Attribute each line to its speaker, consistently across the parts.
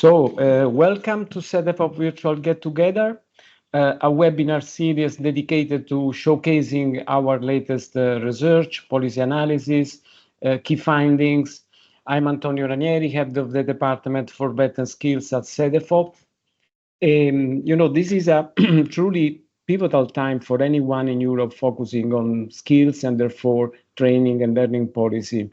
Speaker 1: Welcome to CEDEFOP Virtual Get Together, a webinar series dedicated to showcasing our latest research, policy analysis, key findings. I'm Antonio Ranieri, head of the Department for Vet and Skills at CEDEFOP. This is a truly pivotal time for anyone in Europe focusing on skills and therefore training and learning policy.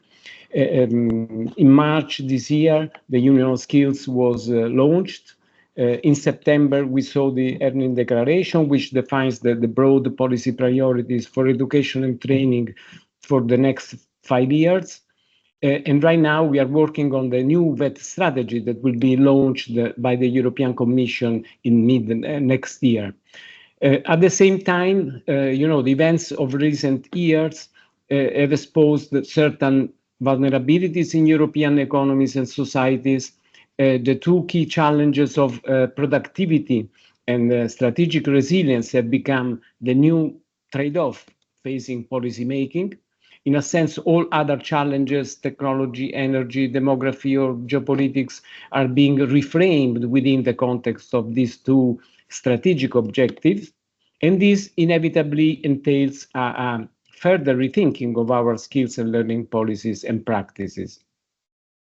Speaker 1: In March this year, the Union of Skills was launched. In September, we saw the Earning Declaration, which defines the broad policy priorities for education and training for the next 5 years. And right now, we are working on the new VET strategy that will be launched by the European Commission in mid next year. At the same time, the events of recent years have exposed certain vulnerabilities in European economies and societies. The two key challenges of productivity and strategic resilience have become the new trade-off facing policymaking. In a sense, all other challenges, technology, energy, demography, or geopolitics, are being reframed within the context of these two strategic objectives. And this inevitably entails a further rethinking of our skills and learning policies and practices.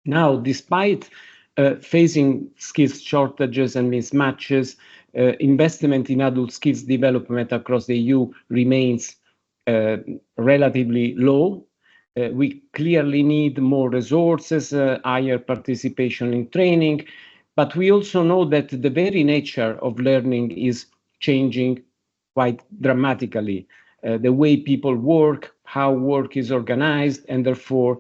Speaker 1: Now, despite facing skills shortages and mismatches, investment in adult skills development across the EU remains relatively low. We clearly need more resources, higher participation in training, but we also know that the very nature of learning is changing quite dramatically. The way people work, how work is organized, and therefore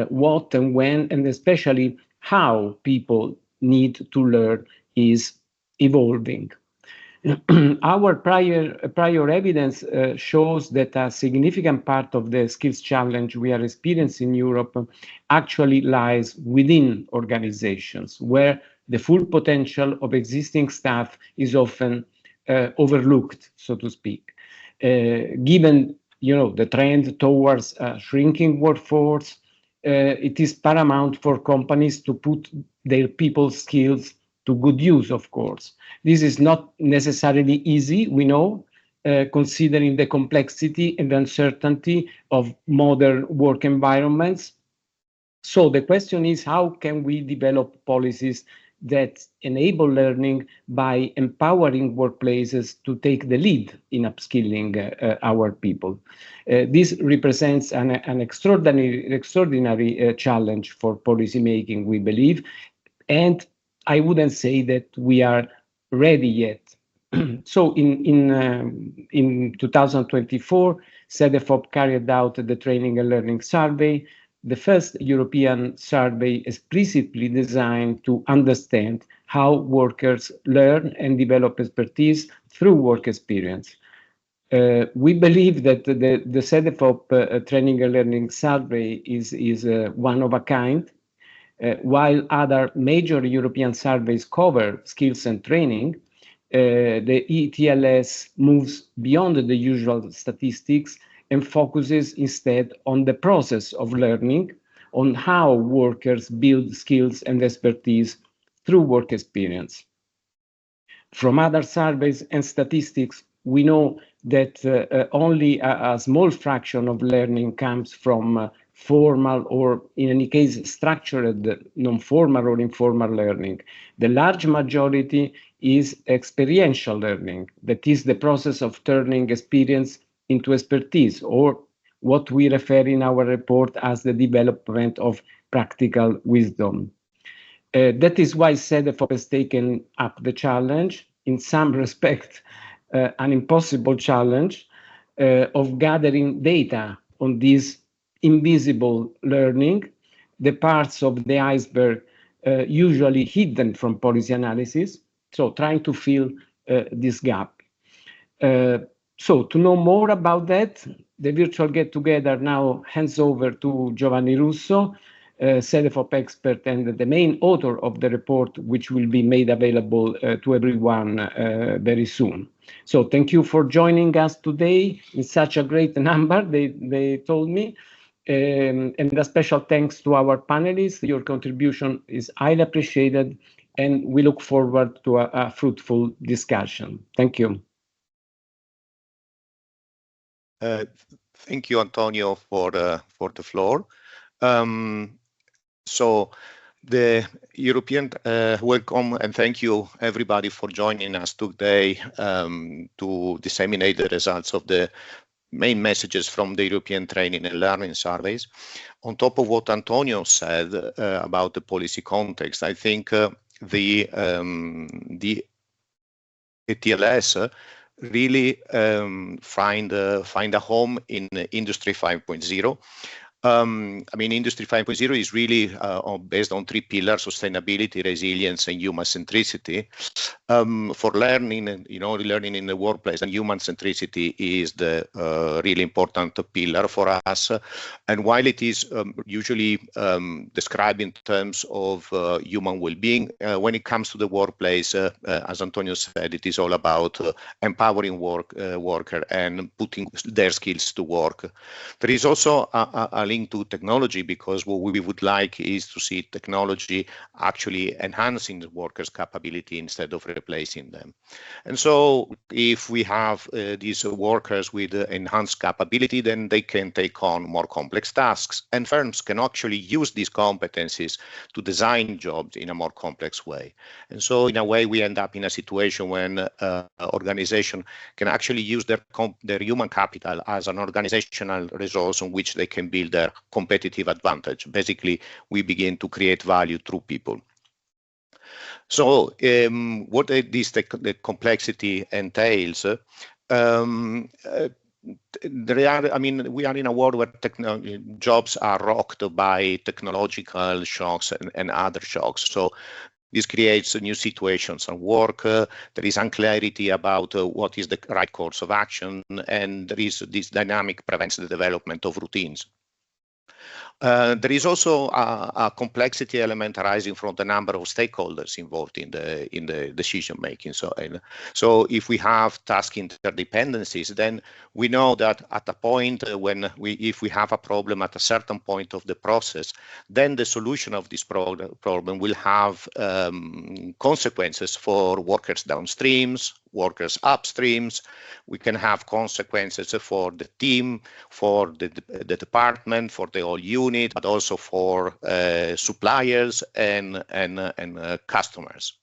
Speaker 1: what and when, and especially how people need to learn is evolving. Our prior evidence shows that a significant part of the skills challenge we are experiencing in Europe actually lies within organizations, where the full potential of existing staff is often overlooked, so to speak. Given the trend towards a shrinking workforce, it is paramount for companies to put their people's skills to good use, of course. This is not necessarily easy, we know, considering the complexity and uncertainty of modern work environments. So the question is, how can we develop policies that enable learning by empowering workplaces to take the lead in upskilling our people? This represents an extraordinary challenge for policymaking, we believe, and I wouldn't say that we are ready yet. So in 2024, CEDEFOP carried out the Training and Learning Survey, the first European survey explicitly designed to understand how workers learn and develop expertise through work experience. We believe that the CEDEFOP Training and Learning Survey is one of a kind. While other major European surveys cover skills and training, the ETLS moves beyond the usual statistics and focuses instead on the process of learning, on how workers build skills and expertise through work experience. From other surveys and statistics, we know that only a small fraction of learning comes from formal or, in any case, structured non-formal or informal learning. The large majority is experiential learning, that is the process of turning experience into expertise, or what we refer in our report as the development of practical wisdom. That is why CEDEFOP has taken up the challenge, in some respect, an impossible challenge, of gathering data on this invisible learning, the parts of the iceberg usually hidden from policy analysis, so trying to fill this gap. So to know more about that, the virtual get-together now hands over to Giovanni Russo, CEDEFOP expert and the main author of the report, which will be made available to everyone very soon. So thank you for joining us today in such a great number, they told me. And a special thanks to our panelists. Your contribution is highly appreciated and we look forward to a fruitful discussion. Thank you.
Speaker 2: Thank you, Antonio, for the floor. So the European welcome and thank you everybody for joining us today to disseminate the results of the main messages from the European Training and Learning Surveys. On top of what Antonio said about the policy context, I think the ETLS really find a home in Industry 5.0. I mean, Industry 5.0 is really based on three pillars: sustainability, resilience, and human centricity. For learning, and learning in the workplace, and human centricity is the really important pillar for us. And while it is usually described in terms of human well-being, when it comes to the workplace, as Antonio said, it is all about empowering worker and putting their skills to work. There is also a link to technology, because what we would like is to see technology actually enhancing the workers' capability instead of replacing them. And so if we have these workers with enhanced capability, then they can take on more complex tasks, and firms can actually use these competencies to design jobs in a more complex way. And so in a way, we end up in a situation when organization can actually use their human capital as an organizational resource on which they can build their competitive advantage. Basically, we begin to create value through people. So what the complexity entails, we are in a world where jobs are rocked by technological shocks and other shocks. So this creates new situations on work. There is unclarity about what is the right course of action, and there is this dynamic prevents the development of routines. There is also a complexity element arising from the number of stakeholders involved in the decision making. So if we have task interdependencies, then we know that at a point when if we have a problem at a certain point of the process, then the solution of this problem will have consequences for workers downstreams, workers upstreams. We can have consequences for the team, for the department, for the whole unit, but also for suppliers and customers.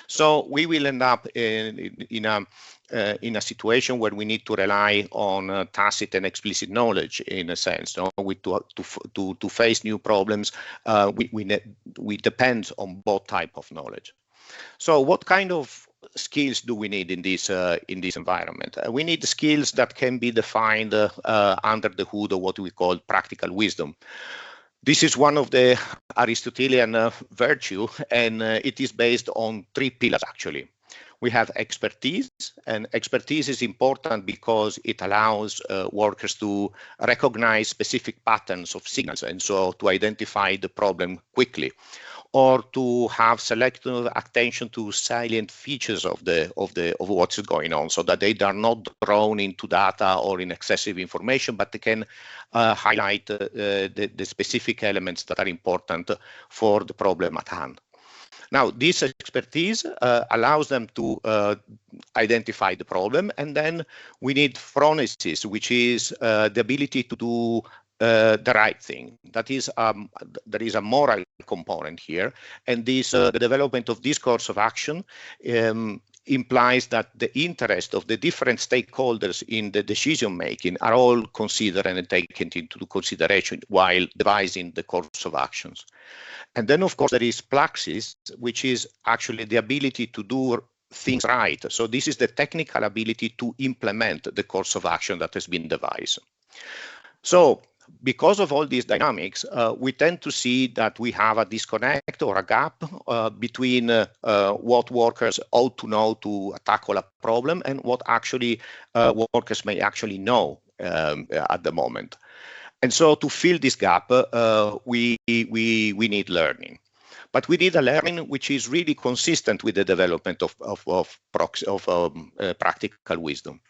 Speaker 2: So we will end up in a situation where we need to rely on tacit and explicit knowledge, in a sense. To face new problems, we depend on both type of knowledge. So what kind of skills do we need in this environment? We need skills that can be defined under the hood of what we call practical wisdom. This is one of the Aristotelian virtue, and it is based on three pillars, actually. We have expertise, and expertise is important because it allows workers to recognize specific patterns of signals, and so to identify the problem quickly, or to have selective attention to salient features of what's going on, so that they are not drawn into data or in excessive information, but they can highlight the specific elements that are important for the problem at hand. Now, this expertise allows them to identify the problem, and then we need phronesis, which is the ability to do the right thing. That is, there is a moral component here, and this the development of this course of action implies that the interest of the different stakeholders in the decision making are all considered and taken into consideration while devising the course of actions. And then, of course, there is praxis, which is actually the ability to do things right. So this is the technical ability to implement the course of action that has been devised. So because of all these dynamics, we tend to see that we have a disconnect or a gap between what workers ought to know to tackle a problem and what actually workers may actually know at the moment. And so to fill this gap, we need learning. But we need a learning which is really consistent with the development of practical wisdom.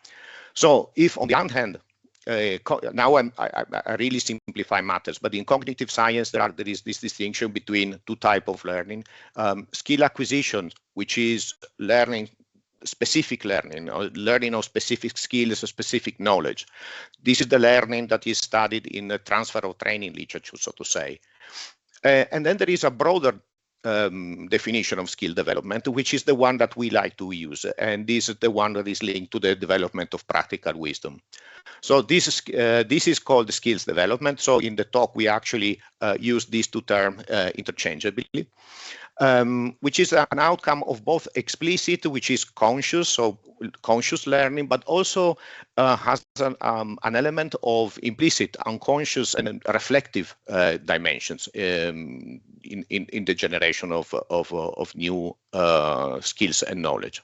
Speaker 2: So if on the one hand, now I really simplify matters, but in cognitive science there is this distinction between two types of learning: skill acquisition, which is learning, specific learning, or learning of specific skills, specific knowledge. This is the learning that is studied in the transfer of training literature, so to say. And then there is a broader definition of skill development, which is the one that we like to use, and this is the one that is linked to the development of practical wisdom. So this is called skills development. So in the talk we actually use these two terms interchangeably, which is an outcome of both explicit, which is conscious, so conscious learning, but also has an element of implicit, unconscious, and reflective dimensions in the generation of new skills and knowledge.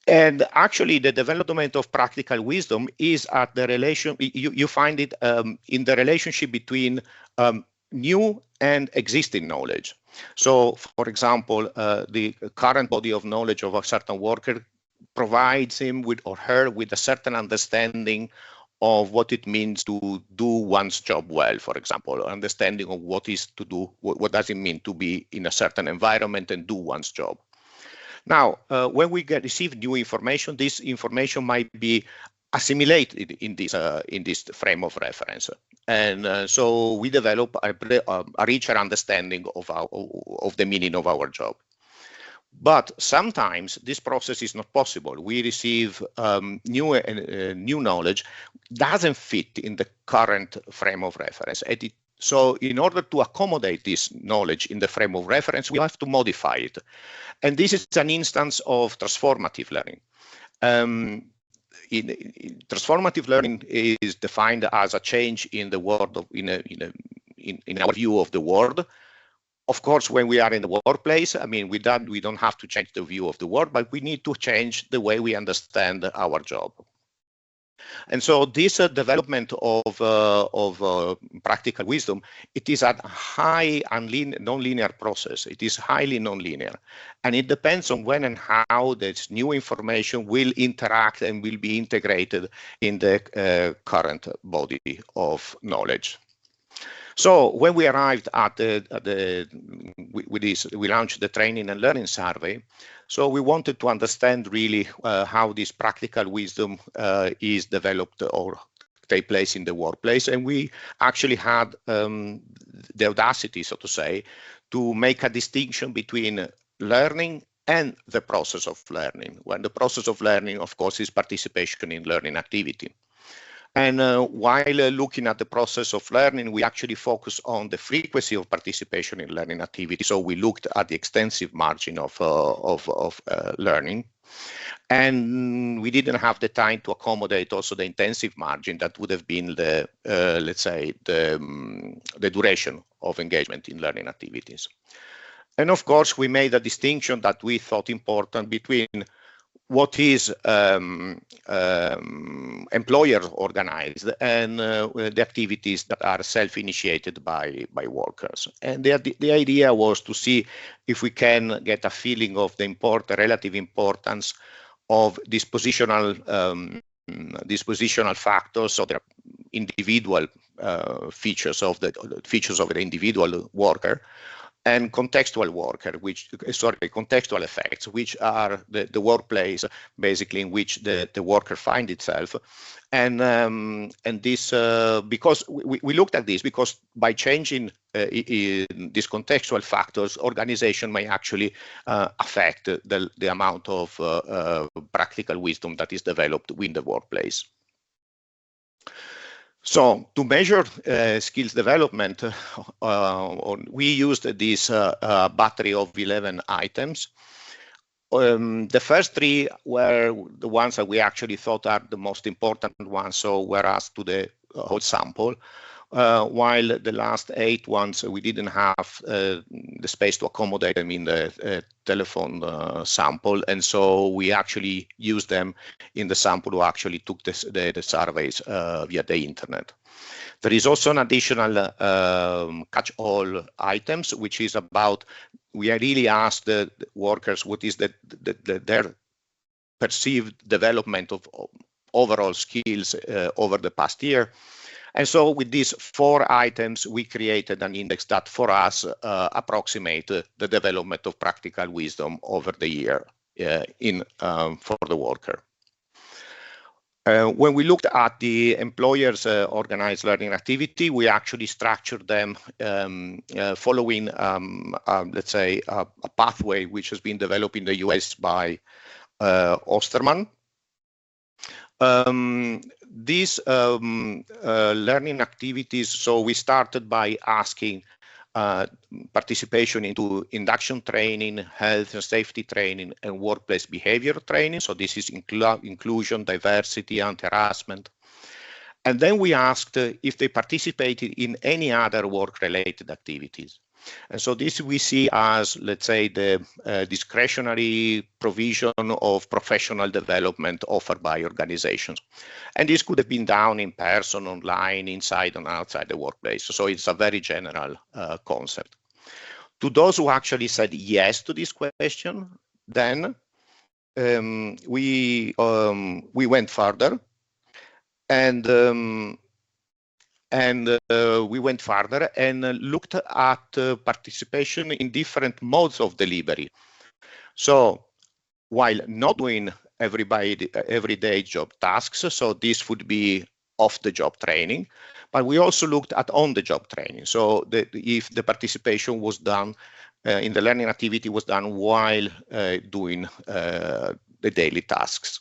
Speaker 2: And actually, the development of practical wisdom is at the relation. You find it in the relationship between new and existing knowledge. So, for example, the current body of knowledge of a certain worker provides him with or her with a certain understanding of what it means to do one's job well, for example, understanding of what is to do, what does it mean to be in a certain environment and do one's job. Now, when we receive new information, this information might be assimilated in this frame of reference, and so we develop a richer understanding of the meaning of our job. But sometimes this process is not possible. We receive new knowledge doesn't fit in the current frame of reference. So in order to accommodate this knowledge in the frame of reference, we have to modify it. And this is an instance of transformative learning. Transformative learning is defined as a change in the world in our view of the world. Of course, when we are in the workplace, I mean, we don't have to change the view of the world, but we need to change the way we understand our job. And so this development of practical wisdom, it is a high non-linear process. It is highly non-linear, and it depends on when and how this new information will interact and will be integrated in the current body of knowledge. So when we arrived at we launched the training and learning survey. So we wanted to understand really how this practical wisdom is developed or take place in the workplace. And we actually had the audacity, so to say, to make a distinction between learning and the process of learning, when the process of learning, of course, is participation in learning activity. And while looking at the process of learning, we actually focus on the frequency of participation in learning activity. So we looked at the extensive margin of learning, and we didn't have the time to accommodate also the intensive margin that would have been the, let's say, the duration of engagement in learning activities. And of course, we made a distinction that we thought important between what is employer organized and the activities that are self-initiated by workers. And the idea was to see if we can get a feeling of the relative importance of dispositional factors, so the individual features of the individual worker, and contextual contextual effects, which are the workplace, basically, in which the worker finds itself. And this, because we looked at this, because by changing these contextual factors, organization may actually affect the amount of practical wisdom that is developed within the workplace. So to measure skills development, we used this battery of 11 items. The first three were the ones that we actually thought are the most important ones, so were asked to the whole sample, while the last 8 ones we didn't have the space to accommodate them in the telephone sample, and so we actually used them in the sample who actually took the surveys via the internet. There is also an additional catch-all items, which is about, we really asked the workers what is their perceived development overall skills over the past year. And so with these 4 items, we created an index that for us approximate the development of practical wisdom over the year for the worker. When we looked at the employers' organized learning activity, we actually structured them following, let's say, a pathway which has been developed in the US by Osterman. These learning activities, so we started by asking participation into induction training, health and safety training, and workplace behavior training. So this is inclusion, diversity, anti-harassment. And then we asked if they participated in any other work-related activities. And so this we see as, let's say, the discretionary provision of professional development offered by organizations. And this could have been done in person, online, inside and outside the workplace. So it's a very general concept. To those who actually said yes to this question, then we went further and we went further and looked at participation in different modes of delivery. So while not doing everyday job tasks, so this would be off-the-job training, but we also looked at on-the-job training. So if the participation was done in the learning activity was done while doing the daily tasks.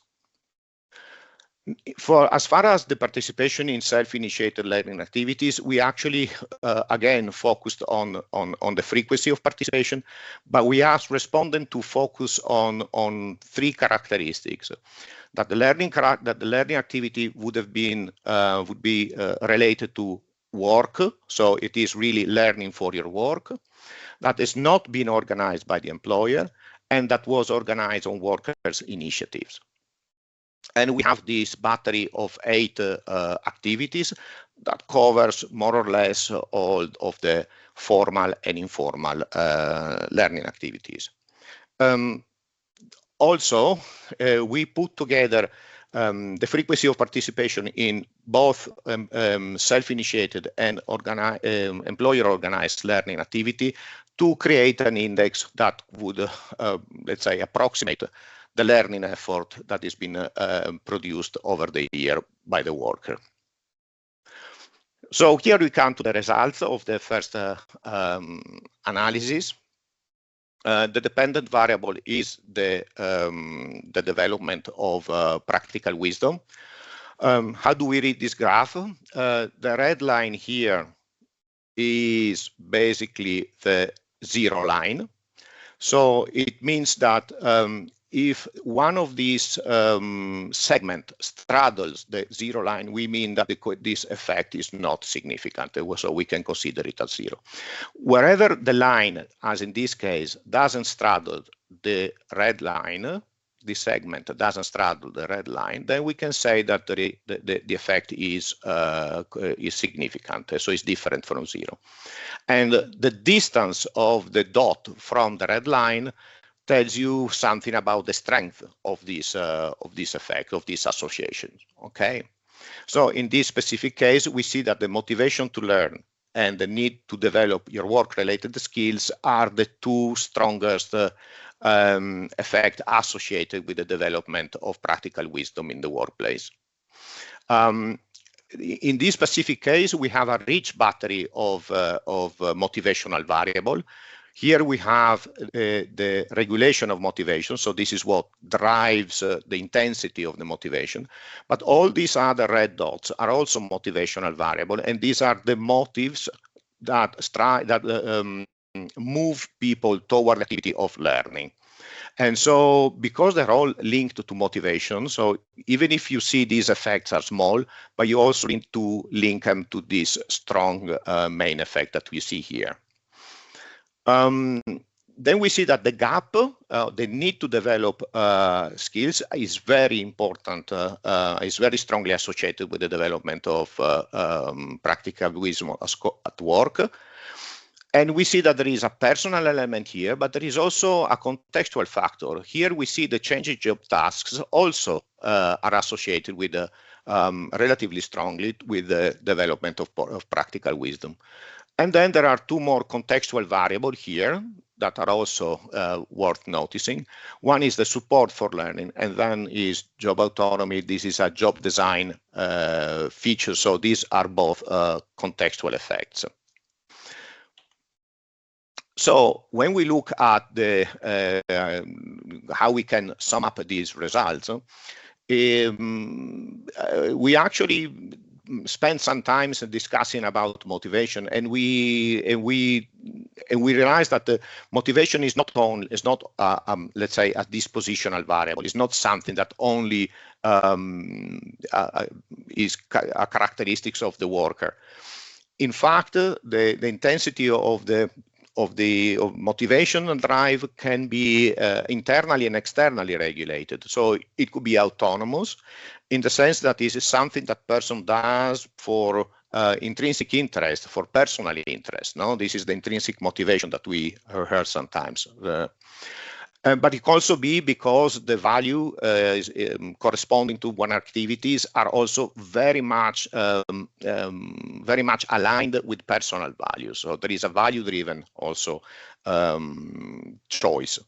Speaker 2: As far as the participation in self-initiated learning activities, we actually, again, focused on the frequency of participation, but we asked respondents to focus on 3 characteristics. That the learning activity would be related to work, so it is really learning for your work, that is not being organized by the employer, and that was organized on workers' initiatives. And we have this battery of 8 activities that covers more or less all of the formal and informal learning activities. Also, we put together the frequency of participation in both self-initiated and employer-organized learning activity to create an index that would, let's say, approximate the learning effort that has been produced over the year by the worker. So here we come to the results of the first analysis. The dependent variable is the development of practical wisdom. How do we read this graph? The red line here is basically the 0 line. So it means that if one of these segments straddles the 0 line, we mean that this effect is not significant, so we can consider it as 0. Wherever the line, as in this case, doesn't straddle the red line, this segment doesn't straddle the red line, then we can say that the effect is significant, so it's different from 0. And the distance of the dot from the red line tells you something about the strength of this effect, of this association. Okay, so in this specific case, we see that the motivation to learn and the need to develop your work-related skills are the 2 strongest effects associated with the development of practical wisdom in the workplace. In this specific case, we have a rich battery of motivational variable. Here we have the regulation of motivation, so this is what drives the intensity of the motivation. But all these other red dots are also motivational variable, and these are the motives that move people toward the activity of learning. And so because they're all linked to motivation, so even if you see these effects are small, but you also need to link them to this strong main effect that we see here. Then we see that the gap, the need to develop skills is very important, is very strongly associated with the development of practical wisdom at work. And we see that there is a personal element here, but there is also a contextual factor. Here we see the changing job tasks also are associated with relatively strongly with the development of practical wisdom. And then there are two more contextual variables here that are also worth noticing. One is the support for learning, and then is job autonomy. This is a job design feature. So these are both contextual effects. So when we look at the how we can sum up these results, we actually spend some time discussing about motivation, and we realize that the motivation is not let's say a dispositional variable. It's not something that only is a characteristics of the worker. In fact, the intensity of motivation and drive can be internally and externally regulated. So it could be autonomous in the sense that this is something that person does for intrinsic interest, for personal interest. No, this is the intrinsic motivation that we heard sometimes. But it can also be because the value is corresponding to one activities are also very much aligned with personal values. So there is a value-driven also choice,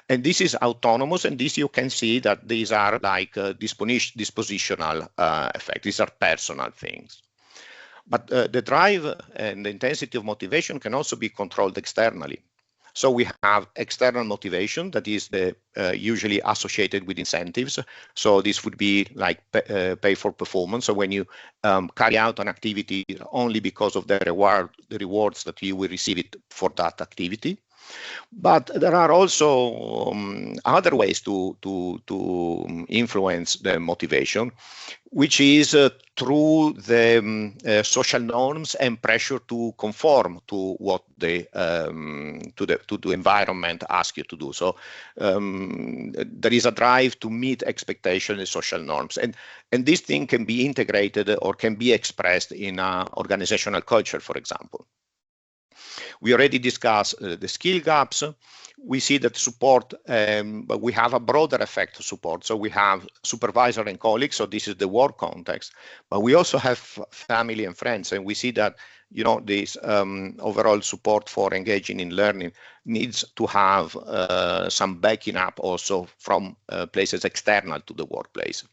Speaker 2: and this is autonomous. And this you can see that these are like dispositional effects. These are personal things. But the drive and the intensity of motivation can also be controlled externally. So we have external motivation that is usually associated with incentives. So this would be like pay for performance. So when you carry out an activity only because of the rewards that you will receive it for that activity. But there are also other ways to influence the motivation, which is through the social norms and pressure to conform to what the environment asks you to do. So there is a drive to meet expectations and social norms, and this thing can be integrated or can be expressed in organizational culture, for example. We already discussed the skill gaps. We see that support, but we have a broader effect of support. So we have supervisor and colleagues. So this is the work context, but we also have family and friends. And we see that, you know, this overall support for engaging in learning needs to have some backing up also from places external to the workplace.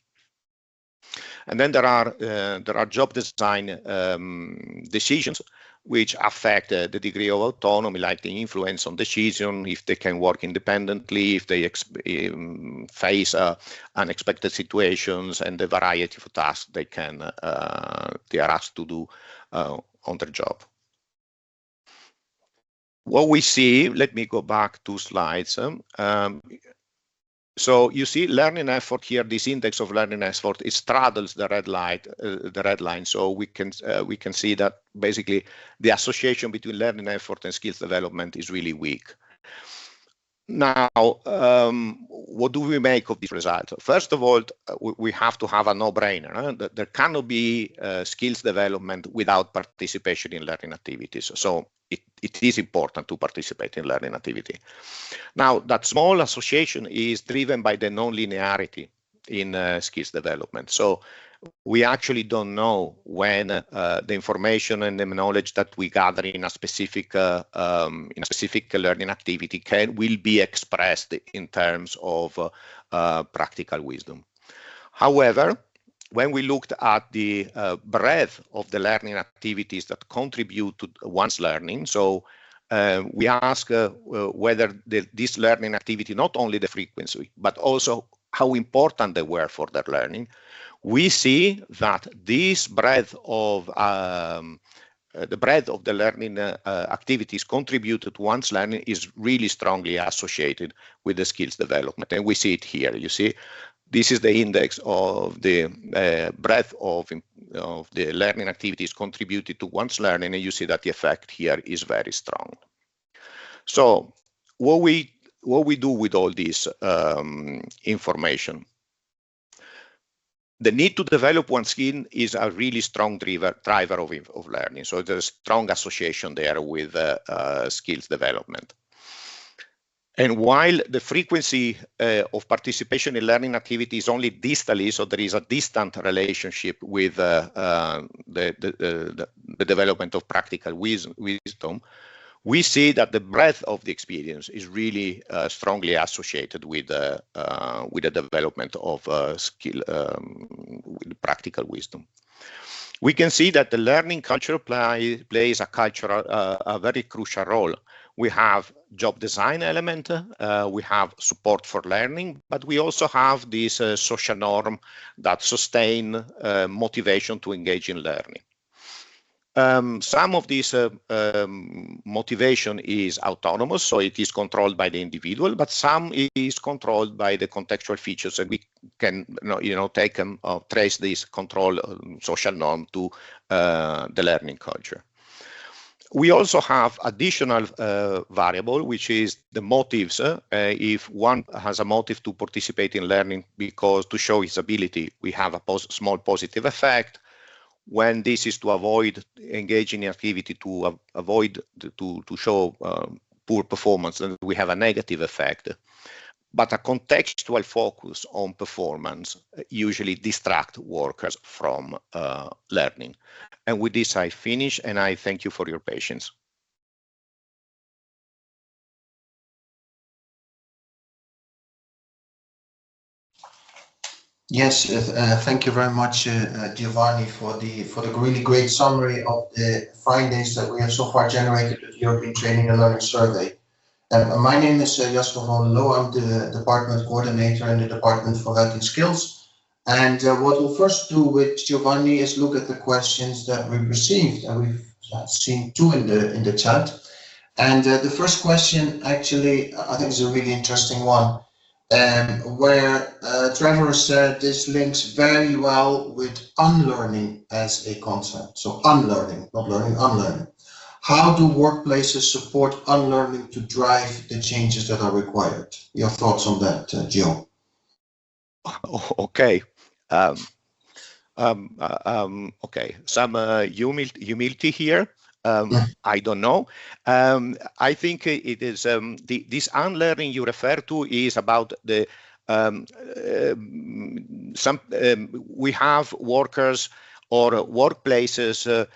Speaker 2: And then there are job design decisions which affect the degree of autonomy, like the influence on decision, if they can work independently, if they face unexpected situations, and the variety of tasks they are asked to do on their job. What we see, let me go back 2 slides. So you see learning effort here, this index of learning effort, it straddles the red line. So we can see that basically the association between learning effort and skills development is really weak. Now, what do we make of this result? First of all, we have to have a no-brainer. There cannot be skills development without participation in learning activities. So it is important to participate in learning activity. Now, that small association is driven by the non-linearity in skills development. So we actually don't know when the information and the knowledge that we gather in a specific learning activity will be expressed in terms of practical wisdom. However, when we looked at the breadth of the learning activities that contribute to one's learning, so we ask whether this learning activity, not only the frequency, but also how important they were for their learning, we see that this breadth of the breadth of the learning activities contributed to one's learning is really strongly associated with the skills development. And we see it here. You see, this is the index of the breadth of the learning activities contributed to one's learning, and you see that the effect here is very strong. So what we do with all this information? The need to develop one skill is a really strong driver of learning. So there's a strong association there with skills development. And while the frequency of participation in learning activity is only distally, so there is a distant relationship with the development of practical wisdom, we see that the breadth of the experience is really strongly associated with the development of skill, with practical wisdom. We can see that the learning culture plays a very crucial role. We have job design element, we have support for learning, but we also have this social norm that sustain motivation to engage in learning. Some of this motivation is autonomous, so it is controlled by the individual, but some is controlled by the contextual features, and we can take them, trace this control social norm to the learning culture. We also have additional variable, which is the motives. If one has a motive to participate in learning because to show his ability, we have a small positive effect. When this is to avoid engaging in activity, to avoid to show poor performance, then we have a negative effect. But a contextual focus on performance usually distract workers from learning. And with this, I finish, and I thank you for your patience.
Speaker 3: Yes, thank you very much, Giovanni, for the really great summary of the findings that we have so far generated with the European Training and Learning Survey. My name is Jasper van Loo. I'm the department coordinator in the Department for Health and Skills. And what we'll first do with Giovanni is look at the questions that we've received, and we've seen two in the chat. And the first question, actually, I think is a really interesting one, where Trevor said this links very well with unlearning as a concept. So unlearning, not learning, unlearning. How do workplaces support unlearning to drive the changes that are required? Your thoughts on that, Gio?
Speaker 2: Okay. Okay. Some humility here. I don't know. I think it is this unlearning you refer to is about the we have workers or workplaces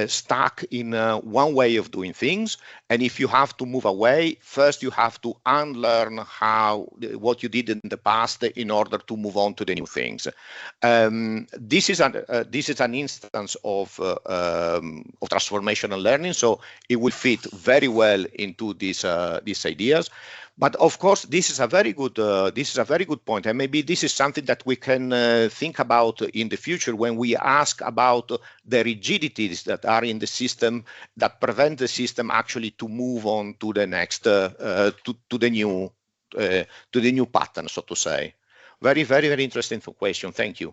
Speaker 2: stuck in one way of doing things, and if you have to move away, first you have to unlearn what you did in the past in order to move on to the new things. This is an instance of transformational learning, so it will fit very well into these ideas. But of course, this is a very good point, and maybe this is something that we can think about in the future when we ask about the rigidities that are in the system that prevent the system actually to move on to the next to the new pattern, so to say. Very, very, very interesting question. Thank you.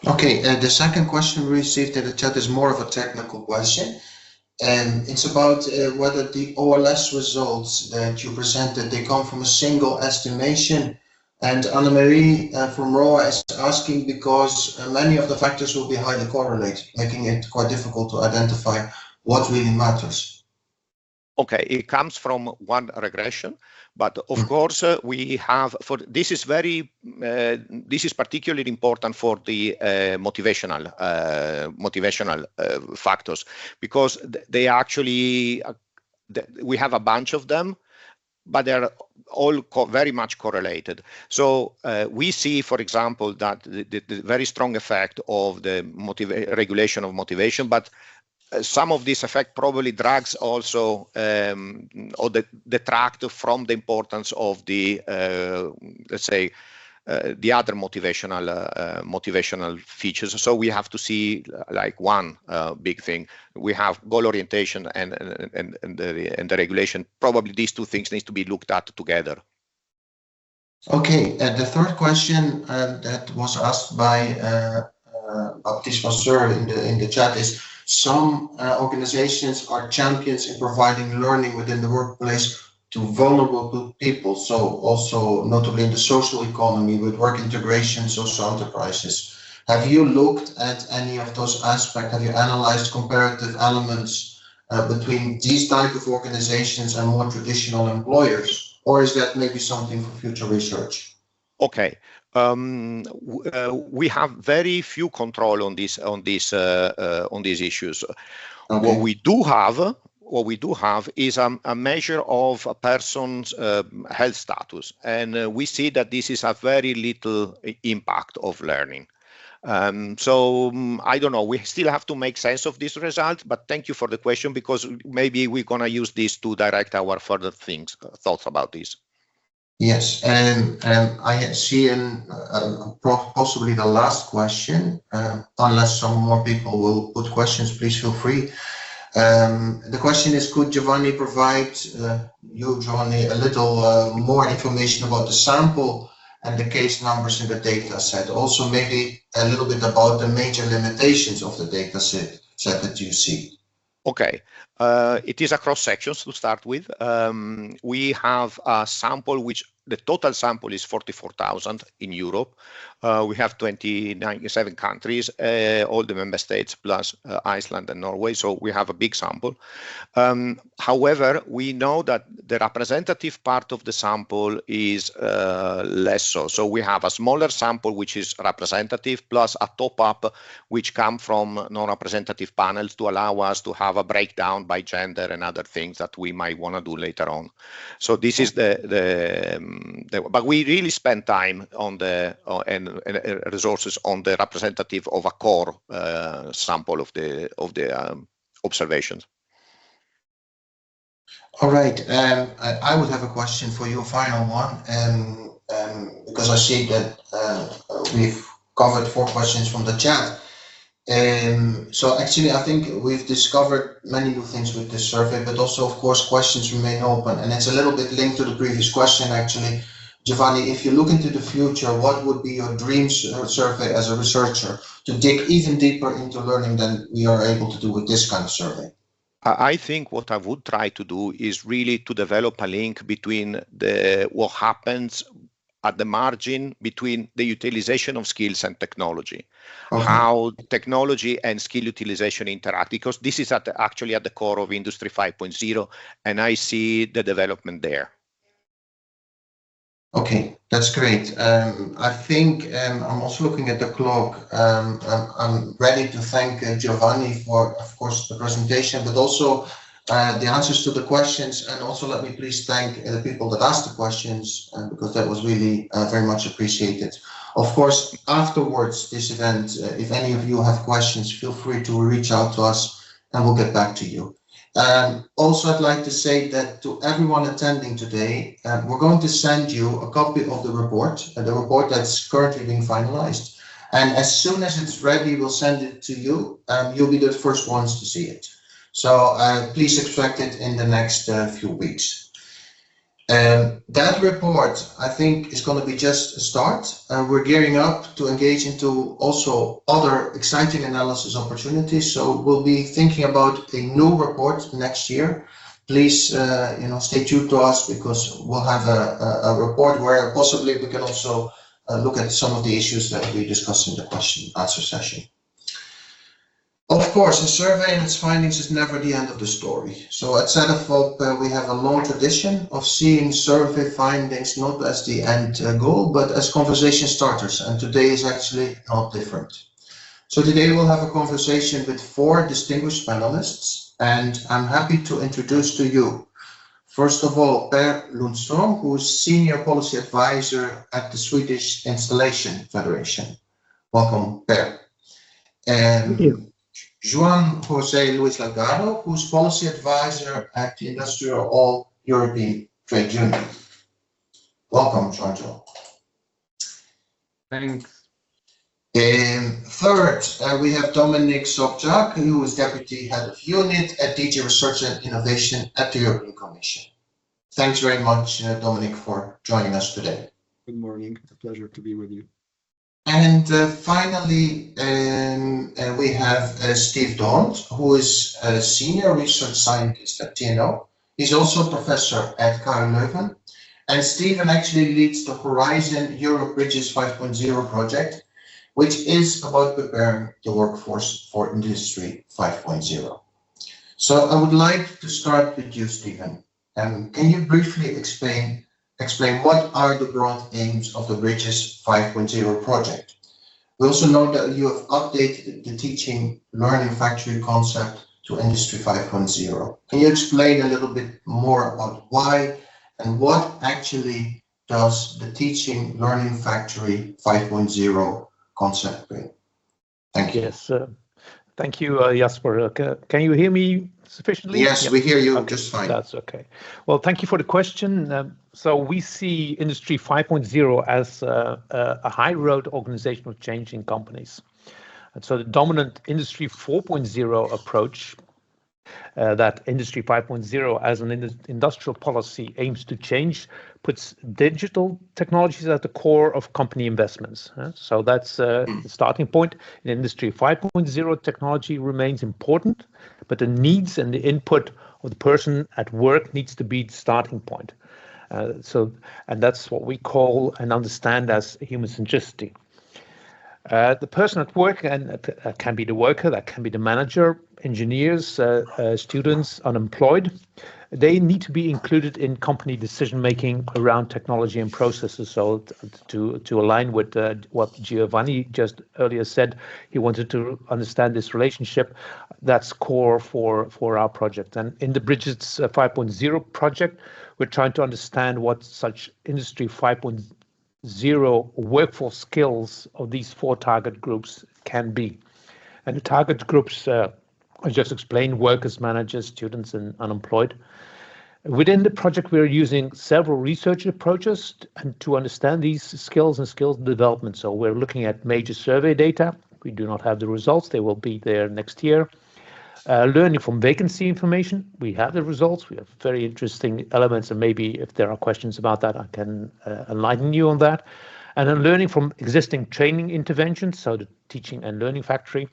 Speaker 3: Okay, the second question we received in the chat is more of a technical question. And it's about whether the OLS results that you presented, they come from a single estimation. And Anna-Marie from ROA is asking because many of the factors will be highly correlated, making it quite difficult to identify what really matters.
Speaker 2: Okay, it comes from one regression, but of course we have this is particularly important for the motivational factors, because they actually we have a bunch of them, but they're all very much correlated. So we see, for example, that the very strong effect of the regulation of motivation, but some of this effect probably drags also or detract from the importance of the let's say the other motivational features. So we have to see like one big thing. We have goal orientation and the regulation. Probably these two things need to be looked at together.
Speaker 3: Okay, the third question that was asked by Baptiste Vasseur in the chat is, some organizations are champions in providing learning within the workplace to vulnerable people, so also notably in the social economy with work integration, social enterprises. Have you looked at any of those aspects? Have you analyzed comparative elements between these type of organizations and more traditional employers? Or is that maybe something for future research?
Speaker 2: Okay. We have very few control on these issues. Okay. What we do have is a measure of a person's health status, and we see that this is a very little impact of learning. So I don't know, we still have to make sense of this result, but thank you for the question, because maybe we're going to use this to direct our further thoughts about this.
Speaker 3: Yes, and I see possibly the last question, unless some more people will put questions, please feel free. The question is, could Giovanni provide Giovanni, a little more information about the sample and the case numbers in the data set? Also, maybe a little bit about the major limitations of the data set that you see.
Speaker 2: Okay, it is a cross sections to start with. We have a sample which the total sample is 44,000 in Europe. We have 27 countries, all the member states plus Iceland and Norway. So we have a big sample. However, we know that the representative part of the sample is less so. So we have a smaller sample which is representative plus a top up which come from non-representative panels to allow us to have a breakdown by gender and other things that we might want to do later on. So this is but we really spend time on and resources on the representative of a core sample of the observations.
Speaker 3: All right, I would have a question for you, a final one, because I see that we've covered 4 questions from the chat. So actually, I think we've discovered many new things with this survey, but also, of course, questions remain open. And it's a little bit linked to the previous question, actually. Giovanni, if you look into the future, what would be your dream survey as a researcher to dig even deeper into learning than we are able to do with this kind of survey?
Speaker 2: I think what I would try to do is really to develop a link between what happens at the margin between the utilization of skills and technology, how technology and skill utilization interact, because this is actually at the core of Industry 5.0, and I see the development there.
Speaker 3: Okay, that's great. I think I'm also looking at the clock. I'm ready to thank Giovanni for, of course, the presentation, but also the answers to the questions. And also let me please thank the people that asked the questions, because that was really very much appreciated. Of course, afterwards this event, if any of you have questions, feel free to reach out to us and we'll get back to you. Also, I'd like to say that to everyone attending today, we're going to send you a copy of the report that's currently being finalized. And as soon as it's ready, we'll send it to you. You'll be the first ones to see it. So please expect it in the next few weeks. That report, I think, is going to be just a start. We're gearing up to engage into also other exciting analysis opportunities. So we'll be thinking about a new report next year. Please, stay tuned to us, because we'll have a report where possibly we can also look at some of the issues that we discussed in the question and answer session. Of course, a survey and its findings is never the end of the story. So at Cedefop, we have a long tradition of seeing survey findings not as the end goal, but as conversation starters. And today is actually not different. So today we'll have a conversation with 4 distinguished panelists, and I'm happy to introduce to you, first of all, Per Lundström, who is Senior Policy Advisor at the Swedish Installation Federation. Welcome, Per.
Speaker 1: Thank you.
Speaker 3: Juan José Luis Delgado, who's Policy Advisor at the Industrial All European Trade Union. Welcome, Juan.
Speaker 1: Thanks.
Speaker 3: Third, we have Dominic Sobczak, who is Deputy Head of Unit at DG Research and Innovation at the European Commission. Thanks very much, Dominic, for joining us today.
Speaker 4: Good morning. It's a pleasure to be with you.
Speaker 3: And finally, we have Steve Daunt, who is a Senior Research Scientist at TNO. He's also a professor at KU Leuven. And Stephen actually leads the Horizon Europe Bridges 5.0 project, which is about preparing the workforce for Industry 5.0. So I would like to start with you, Stephen. Can you briefly explain what are the broad aims of the Bridges 5.0 project? We also know that you have updated the teaching learning factory concept to Industry 5.0. Can you explain a little bit more about why and what actually does the teaching learning factory 5.0 concept bring? Thank you.
Speaker 5: Yes, thank you, Jasper. Can you hear me sufficiently?
Speaker 3: Yes,
Speaker 5: yep.
Speaker 3: We hear you
Speaker 5: Okay,
Speaker 3: just fine.
Speaker 5: That's okay. Well, thank you for the question. So we see Industry 5.0 as a high road organizational change in companies. And so the dominant Industry 4.0 approach that Industry 5.0 as an industrial policy aims to change puts digital technologies at the core of company investments. So that's the starting point. In Industry 5.0, technology remains important, but the needs and the input of the person at work needs to be the starting point. And that's what we call and understand as human centricity. The person at work can be the worker, that can be the manager, engineers, students, unemployed. They need to be included in company decision-making around technology and processes. So to align with what Giovanni just earlier said, he wanted to understand this relationship. That's core for our project. And in the Bridges 5.0 project, we're trying to understand what such Industry 5.0 workforce skills of these four target groups can be. And the target groups, I just explained, workers, managers, students, and unemployed. Within the project, we're using several research approaches and to understand these skills and skills development. So we're looking at major survey data. We do not have the results. They will be there next year. Learning from vacancy information. We have the results. We have very interesting elements, and maybe if there are questions about that, I can enlighten you on that. And then learning from existing training interventions, so the teaching and learning factory.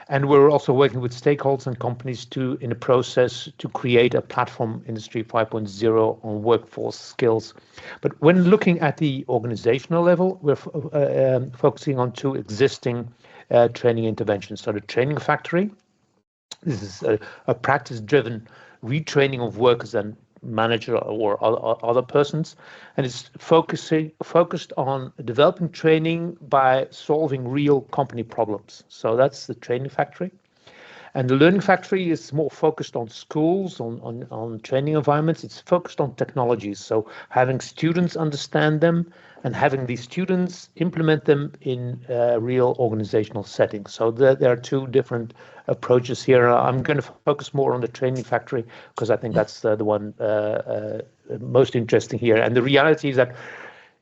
Speaker 5: And we're also working with stakeholders and companies in the process to create a platform Industry 5.0 on workforce skills. But when looking at the organizational level, we're focusing on two existing training interventions. So the training factory. This is a practice-driven retraining of workers and manager or other persons, and it's focused on developing training by solving real company problems. So that's the training factory. And the learning factory is more focused on schools, on training environments. It's focused on technologies. So having students understand them and having these students implement them in real organizational settings. So there are two different approaches here. I'm going to focus more on the training factory because I think that's the one most interesting here. And the reality is that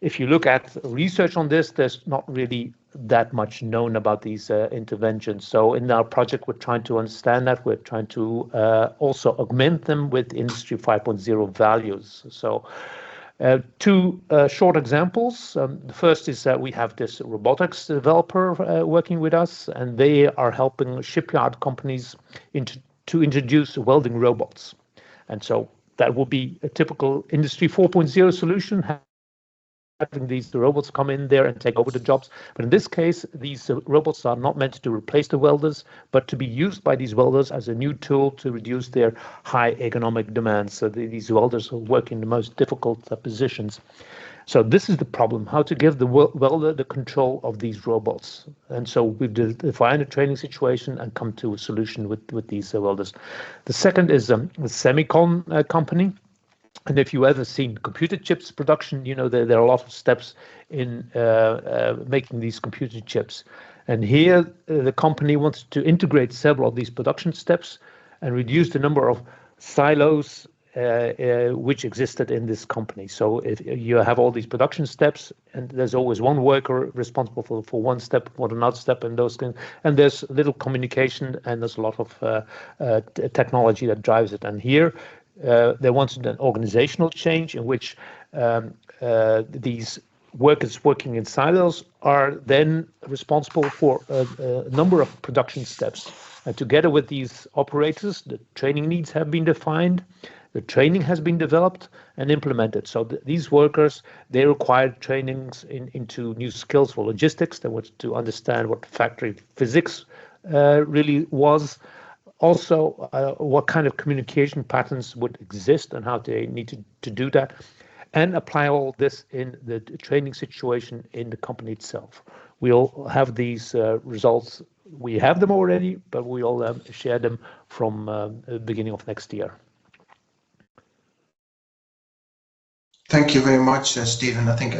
Speaker 5: if you look at research on this, there's not really that much known about these interventions. So in our project, we're trying to understand that. We're trying to also augment them with Industry 5.0 values. So two short examples. The first is that we have this robotics developer working with us, and they are helping shipyard companies to introduce welding robots. And so that will be a typical Industry 4.0 solution, having these robots come in there and take over the jobs. But in this case, these robots are not meant to replace the welders, but to be used by these welders as a new tool to reduce their high economic demands. So these welders will work in the most difficult positions. So this is the problem, how to give the welder the control of these robots. And so we've defined a training situation and come to a solution with these welders. The second is a semicon company. And if you ever seen computer chips production, you know there are a lot of steps in making these computer chips. And here the company wants to integrate several of these production steps and reduce the number of silos which existed in this company. So if you have all these production steps and there's always one worker responsible for one step, for another step, and those things, and there's little communication and there's a lot of technology that drives it. And here they wanted an organizational change in which these workers working in silos are then responsible for a number of production steps. And together with these operators, the training needs have been defined. The training has been developed and implemented. So these workers, they required trainings into new skills for logistics. They wanted to understand what factory physics really was. Also, what kind of communication patterns would exist and how they need to do that, and apply all this in the training situation in the company itself. We'll have these results. We have them already, but we'll share them from the beginning of next year.
Speaker 3: Thank you very much, Stephen. I think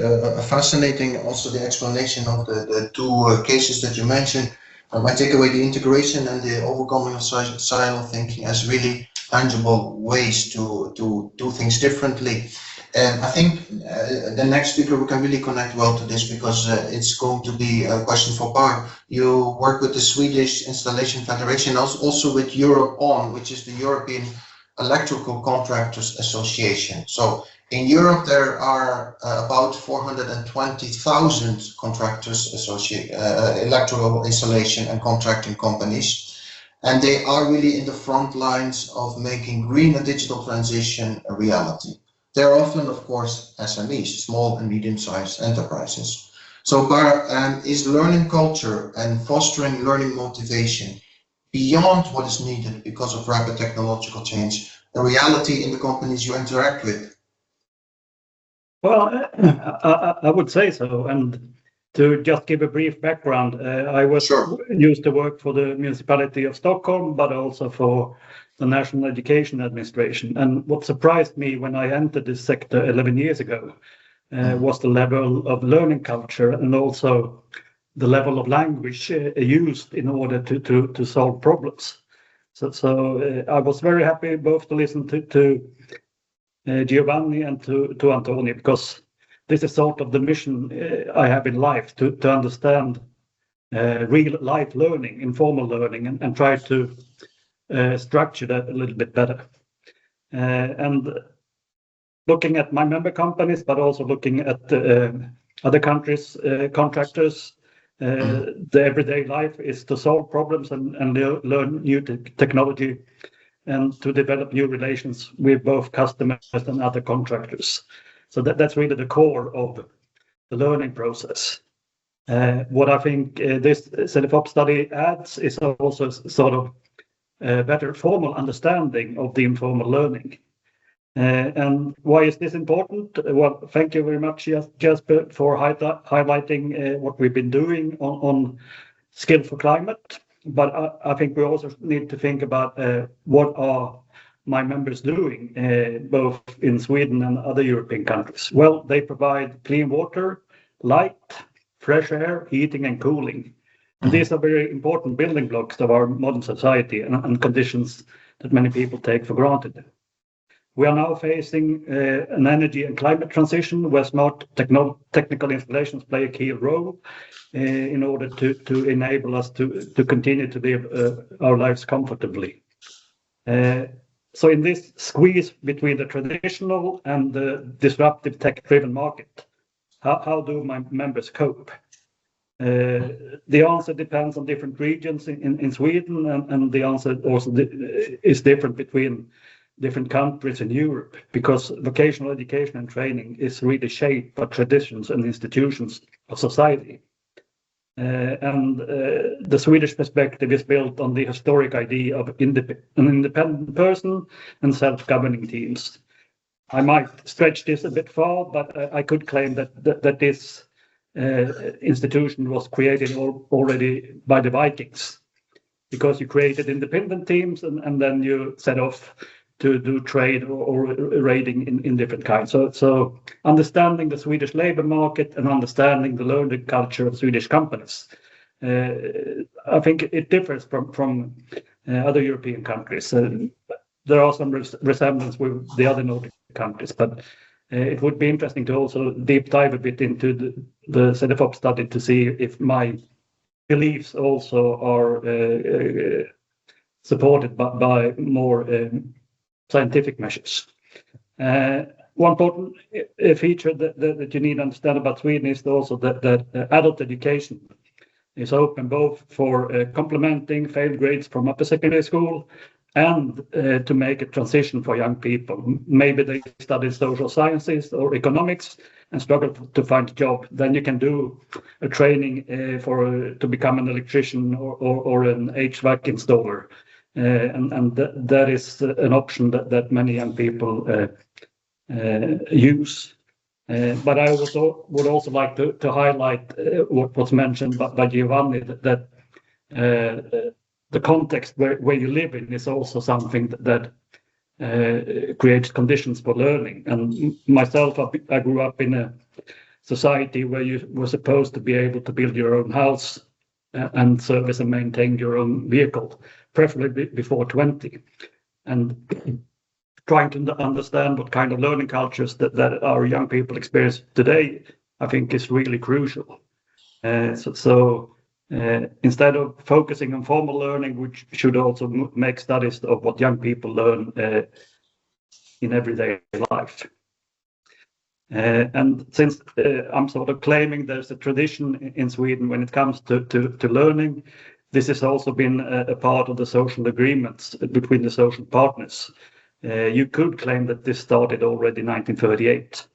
Speaker 3: fascinating also the explanation of the two cases that you mentioned. I take away the integration and the overcoming of silo thinking as really tangible ways to do things differently. I think the next speaker we can really connect well to this because it's going to be a question for Bar. You work with the Swedish Installation Federation, also with Europe On, which is the European Electrical Contractors Association. So in Europe, there are about 420,000 contractors, electrical installation and contracting companies, and they are really in the front lines of making green and digital transition a reality. They're often, of course, SMEs, small and medium-sized enterprises. So Bar, is learning culture and fostering learning motivation beyond what is needed because of rapid technological change a reality in the companies you interact with?
Speaker 6: Well, I would say so. And to just give a brief background, I used to work for the municipality of Stockholm, but also for the National Education Administration. And what surprised me when I entered this sector 11 years ago was the level of learning culture and also the level of language used in order to solve problems. So I was very happy both to listen to Giovanni and to Antonio, because this is sort of the mission I have in life, to understand real life learning, informal learning, and try to structure that a little bit better. And looking at my member companies, but also looking at other countries' contractors, the everyday life is to solve problems and learn new technology and to develop new relations with both customers and other contractors. So that's really the core of the learning process. What I think this CEDEFOP study adds is also sort of a better formal understanding of the informal learning. And why is this important? Well, thank you very much, Jasper, for highlighting what we've been doing on Skill for Climate. But I think we also need to think about what are my members doing, both in Sweden and other European countries. Well, they provide clean water, light, fresh air, heating and cooling. And these are very important building blocks of our modern society and conditions that many people take for granted. We are now facing an energy and climate transition where smart technical installations play a key role in order to enable us to continue to live our lives comfortably. So in this squeeze between the traditional and the disruptive tech-driven market, how do my members cope? The answer depends on different regions in Sweden, and the answer also is different between different countries in Europe, because vocational education and training is really shaped by traditions and institutions of society. And the Swedish perspective is built on the historic idea of an independent person and self-governing teams. I might stretch this a bit far, but I could claim that this institution was created already by the Vikings, because you created independent teams and then you set off to do trade or raiding in different kinds. So understanding the Swedish labor market and understanding the learning culture of Swedish companies, I think it differs from other European countries. There are some resemblance with the other Nordic countries, but it would be interesting to also deep dive a bit into the CEDEFOP study to see if my beliefs also are supported by more scientific measures. One important feature that you need to understand about Sweden is also that adult education is open both for complementing failed grades from upper secondary school and to make a transition for young people. Maybe they study social sciences or economics and struggle to find a job. Then you can do a training to become an electrician or an HVAC installer. And that is an option that many young people use. But I would also like to highlight what was mentioned by Giovanni, that the context where you live in is also something that creates conditions for learning. And myself, I grew up in a society where you were supposed to be able to build your own house and service and maintain your own vehicle, preferably before 20. And trying to understand what kind of learning cultures that our young people experience today, I think is really crucial. Instead of focusing on formal learning, which should also make studies of what young people learn in everyday life. And since I'm sort of claiming there's a tradition in Sweden when it comes to learning, this has also been a part of the social agreements between the social partners. You could claim that this started already in 1938.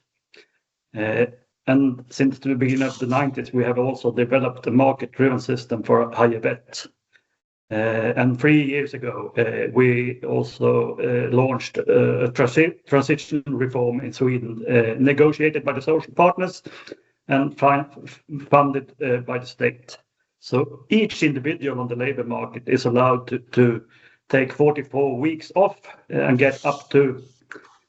Speaker 6: And since the beginning of the 90s, we have also developed a market-driven system for higher vet. And 3 years ago, we also launched a transition reform in Sweden, negotiated by the social partners and funded by the state. So each individual on the labor market is allowed to take 44 weeks off and get up to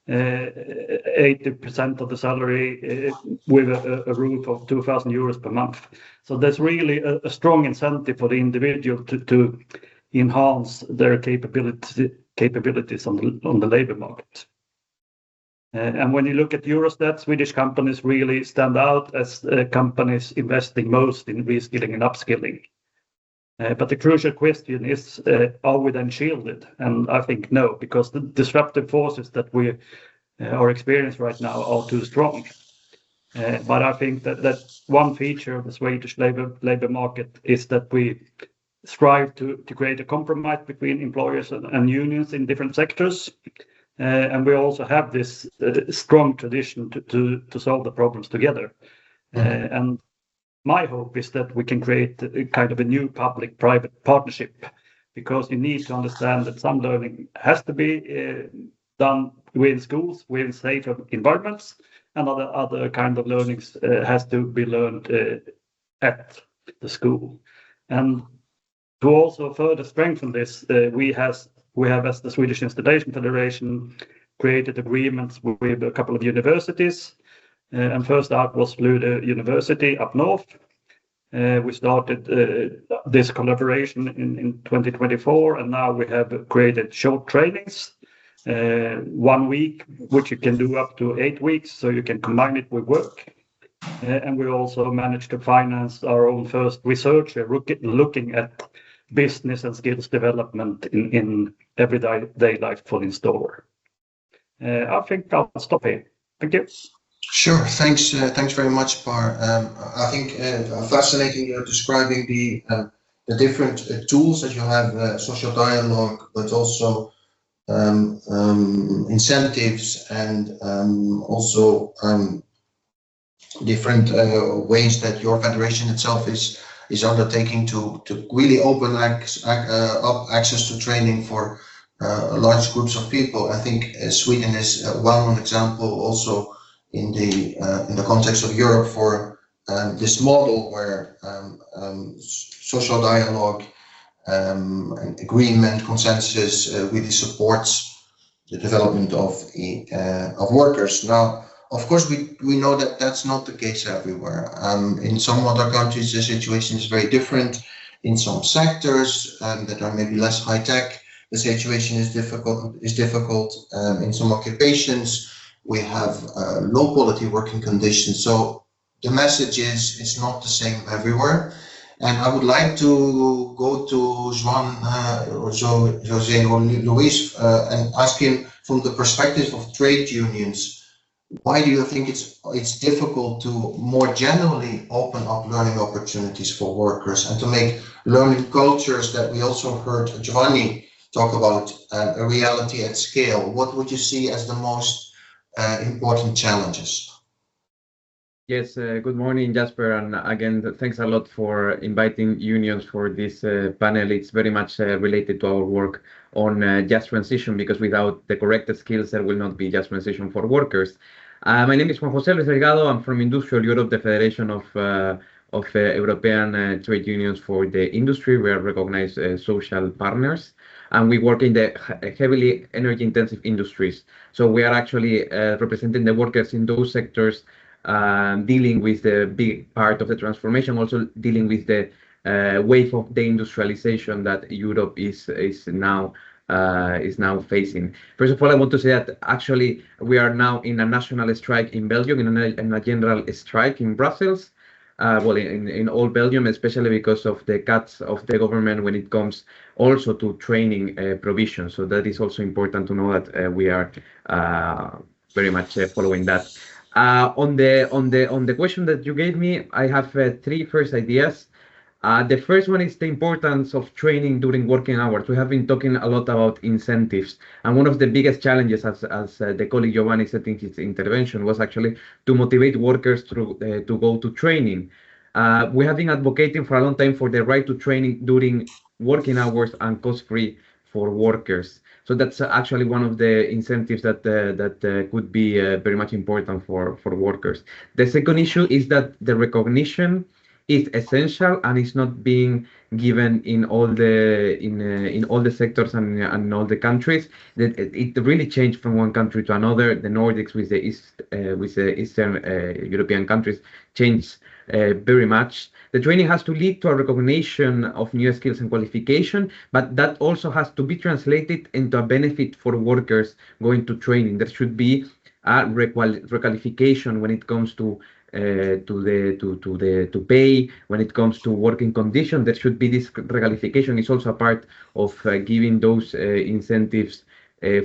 Speaker 6: 80% of the salary with a roof of 2,000 euros per month. So there's really a strong incentive for the individual to enhance their capabilities on the labor market. And when you look at Eurostat, Swedish companies really stand out as companies investing most in reskilling and upskilling. But the crucial question is, are we then shielded? And I think no, because the disruptive forces that we are experiencing right now are too strong. But I think that one feature of the Swedish labor market is that we strive to create a compromise between employers and unions in different sectors. And we also have this strong tradition to solve the problems together. And my hope is that we can create a kind of a new public-private partnership, because you need to understand that some learning has to be done within schools, within safe environments, and other kind of learnings has to be learned at the school. And to also further strengthen this, we have, as the Swedish Installation Federation, created agreements with a couple of universities. And first out was Luleå University up north. We started this collaboration in 2024, and now we have created short trainings, 1 week, which you can do up to 8 weeks, so you can combine it with work. And we also managed to finance our own first researcher looking at business and skills development in everyday life for the installer. I think I'll stop here. Thank you.
Speaker 3: Sure, thanks very much, Par. I think fascinating you're describing the different tools that you have, social dialogue, but also incentives and also different ways that your federation itself is undertaking to really open up access to training for large groups of people. I think Sweden is a well-known example also in the context of Europe for this model where social dialogue, agreement, consensus really supports the development of workers. Now, of course, we know that that's not the case everywhere. In some other countries, the situation is very different. In some sectors that are maybe less high tech, the situation is difficult. In some occupations, we have low quality working conditions. So the message is it's not the same everywhere. And I would like to go to Joan, Jose or Luis and ask him from the perspective of trade unions, why do you think it's difficult to more generally open up learning opportunities for workers and to make learning cultures that we also heard Giovanni talk about a reality at scale, what would you see as the most important challenges?
Speaker 7: Yes, good morning, Jasper. And again, thanks a lot for inviting unions for this panel. It's very much related to our work on just transition, because without the correct skills, there will not be just transition for workers. My name is Juan José Luis Delgado. I'm from Industrial Europe, the Federation of European trade unions for the industry. We are recognized social partners, and we work in the heavily energy-intensive industries. So we are actually representing the workers in those sectors, dealing with the big part of the transformation, also dealing with the wave of deindustrialization that Europe is now facing. First of all, I want to say that actually we are now in a national strike in Belgium, in a general strike in Brussels. Well, in all Belgium, especially because of the cuts of the government when it comes also to training provision. So that is also important to know that we are very much following that. On the question that you gave me, I have three first ideas. The first one is the importance of training during working hours. We have been talking a lot about incentives, and one of the biggest challenges, as the colleague Giovanni said in his intervention, was actually to motivate workers to go to training. We have been advocating for a long time for the right to training during working hours and cost-free for workers. So that's actually one of the incentives that could be very much important for workers. The second issue is that the recognition is essential and is not being given in all the sectors and in all the countries. That it really changed from one country to another. The Nordics with the Eastern European countries changed very much. The training has to lead to a recognition of new skills and qualification, but that also has to be translated into a benefit for workers going to training. There should be a requalification when it comes to pay, when it comes to working conditions. There should be this requalification. It's also a part of giving those incentives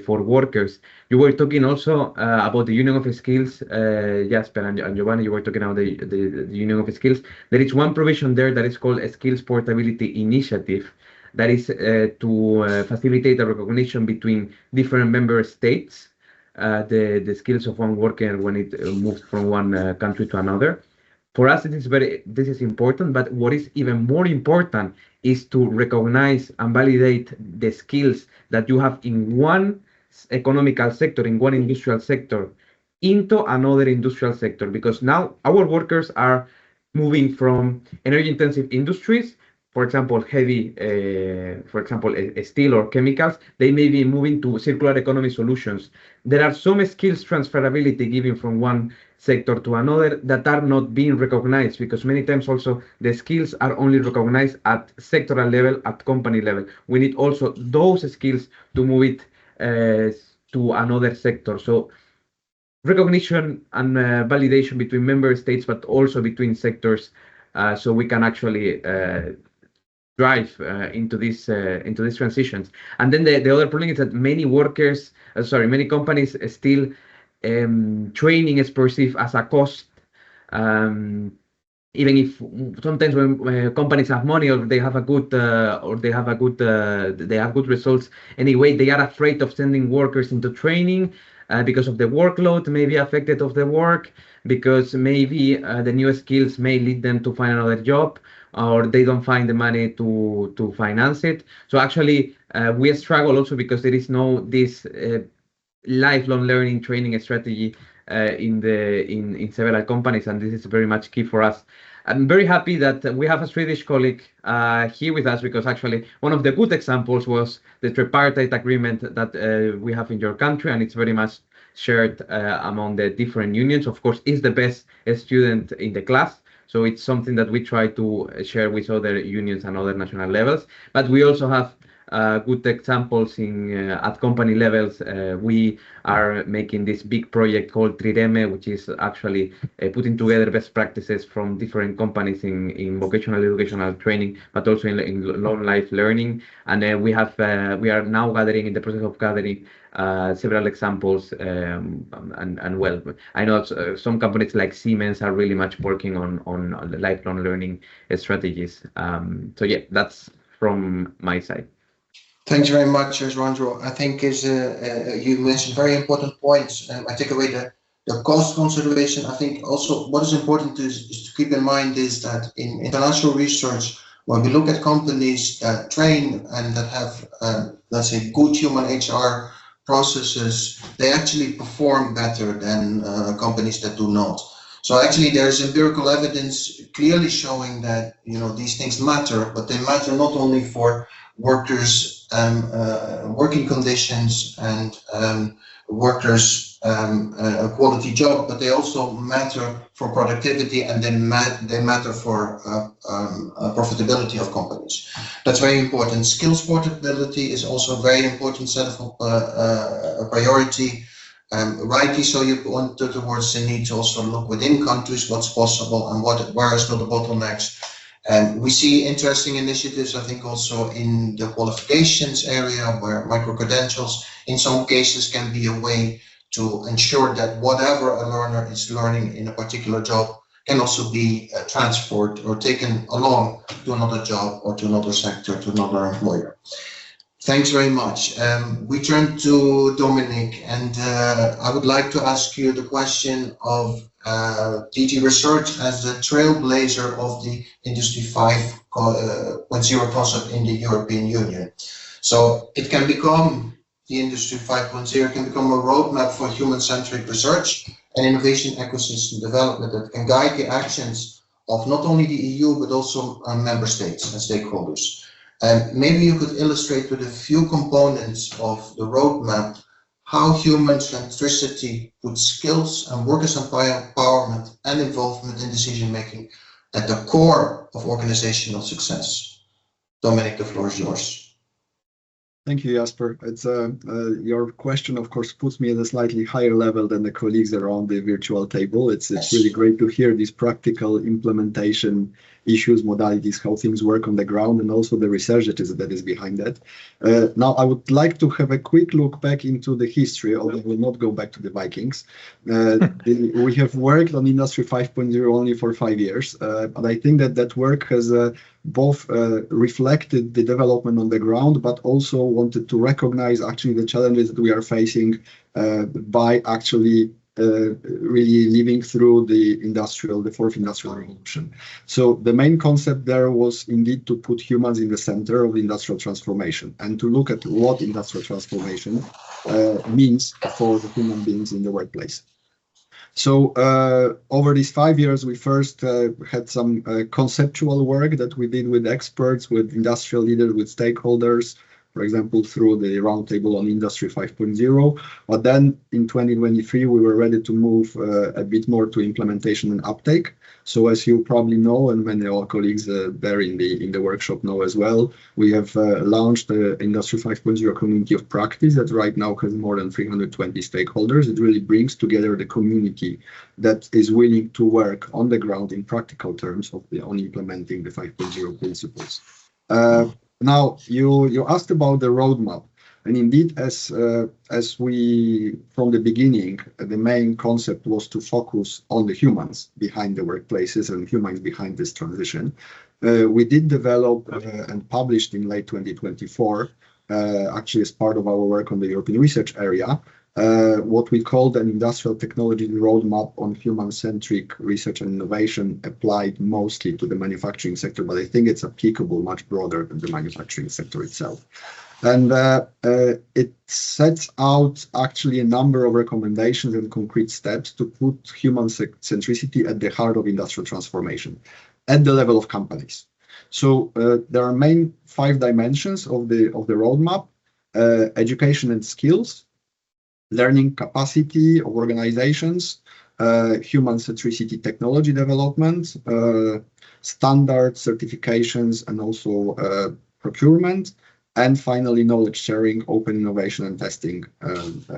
Speaker 7: for workers. You were talking also about the Union of Skills, Jasper and Giovanni, you were talking about the Union of Skills. There is one provision there that is called a Skills Portability Initiative, that is to facilitate the recognition between different member states, the skills of one worker when it moves from one country to another. For us, this is important, but what is even more important is to recognize and validate the skills that you have in one economical sector, in one industrial sector, into another industrial sector, because now our workers are moving from energy-intensive industries, for example, steel or chemicals. They may be moving to circular economy solutions. There are some skills transferability given from one sector to another that are not being recognized, because many times also the skills are only recognized at sectoral level, at company level. We need also those skills to move it to another sector. So recognition and validation between member states, but also between sectors, so we can actually drive into these transitions. And then the other problem is that many companies still training is perceived as a cost. Even if sometimes when companies have money or they have good results, anyway, they are afraid of sending workers into training because of the workload may be affected of the work, because maybe the new skills may lead them to find another job, or they don't find the money to finance it. So actually, we struggle also because there is this lifelong learning training strategy in several companies, and this is very much key for us. I'm very happy that we have a Swedish colleague here with us, because actually one of the good examples was the tripartite agreement that we have in your country, and it's very much shared among the different unions. Of course, is the best student in the class, so it's something that we try to share with other unions and other national levels. But we also have good examples at company levels. We are making this big project called Trireme, which is actually putting together best practices from different companies in vocational educational training, but also in long life learning. And we are now gathering, in the process of gathering, several examples. And well, I know some companies like Siemens are really much working on lifelong learning strategies. So yeah, that's from my side.
Speaker 3: Thanks very much, Sandro. I think you mentioned very important points. I take away the cost consideration. I think also what is important is to keep in mind is that in international research, when we look at companies that train and that have, let's say, good human HR processes, they actually perform better than companies that do not. So actually, there is empirical evidence clearly showing that these things matter, but they matter not only for workers' working conditions and workers' quality job, but they also matter for productivity, and they matter for profitability of companies. That's very important. Skills portability is also a very important set of priority. Rightly so, you pointed towards the need to also look within countries what's possible and where are still the bottlenecks. We see interesting initiatives, I think, also in the qualifications area, where micro-credentials in some cases can be a way to ensure that whatever a learner is learning in a particular job can also be transferred or taken along to another job or to another sector, to another employer. Thanks very much. We turn to Dominic, and I would like to ask you the question of DG Research as the trailblazer of the Industry 5.0 concept in the European Union. So it can become, the Industry 5.0 can become a roadmap for human-centric research and innovation ecosystem development that can guide the actions of not only the EU, but also member states and stakeholders. Maybe you could illustrate with a few components of the roadmap how human centricity puts skills and workers' empowerment and involvement in decision making at the core of organizational success. Dominic, the floor is yours.
Speaker 4: Thank you, Jasper. It's your question, of course, puts me at a slightly higher level than the colleagues around the virtual table. It's really great to hear these practical implementation issues, modalities, how things work on the ground, and also the research that is behind that. Now, I would like to have a quick look back into the history, although we will not go back to the Vikings. We have worked on Industry 5.0 only for 5 years, but I think that work has both reflected the development on the ground, but also wanted to recognize actually the challenges that we are facing by actually really living through the fourth industrial revolution. So the main concept there was indeed to put humans in the center of industrial transformation and to look at what industrial transformation means for the human beings in the workplace. So over these 5 years, we first had some conceptual work that we did with experts, with industrial leaders, with stakeholders, for example, through the roundtable on Industry 5.0. But then in 2023, we were ready to move a bit more to implementation and uptake. So as you probably know, and many of our colleagues there in the workshop know as well, we have launched the Industry 5.0 community of practice that right now has more than 320 stakeholders. It really brings together the community that is willing to work on the ground in practical terms on implementing the 5.0 principles. Now, you asked about the roadmap, and indeed, as we from the beginning, the main concept was to focus on the humans behind the workplaces and humans behind this transition. We did develop and published in late 2024, actually as part of our work on the European research area, what we called an industrial technology roadmap on human-centric research and innovation applied mostly to the manufacturing sector, but I think it's applicable much broader than the manufacturing sector itself. And it sets out actually a number of recommendations and concrete steps to put human centricity at the heart of industrial transformation at the level of companies. So there are main 5 dimensions of the roadmap: education and skills, learning capacity of organizations, human centricity technology development, standard certifications, and also procurement, and finally knowledge sharing, open innovation and testing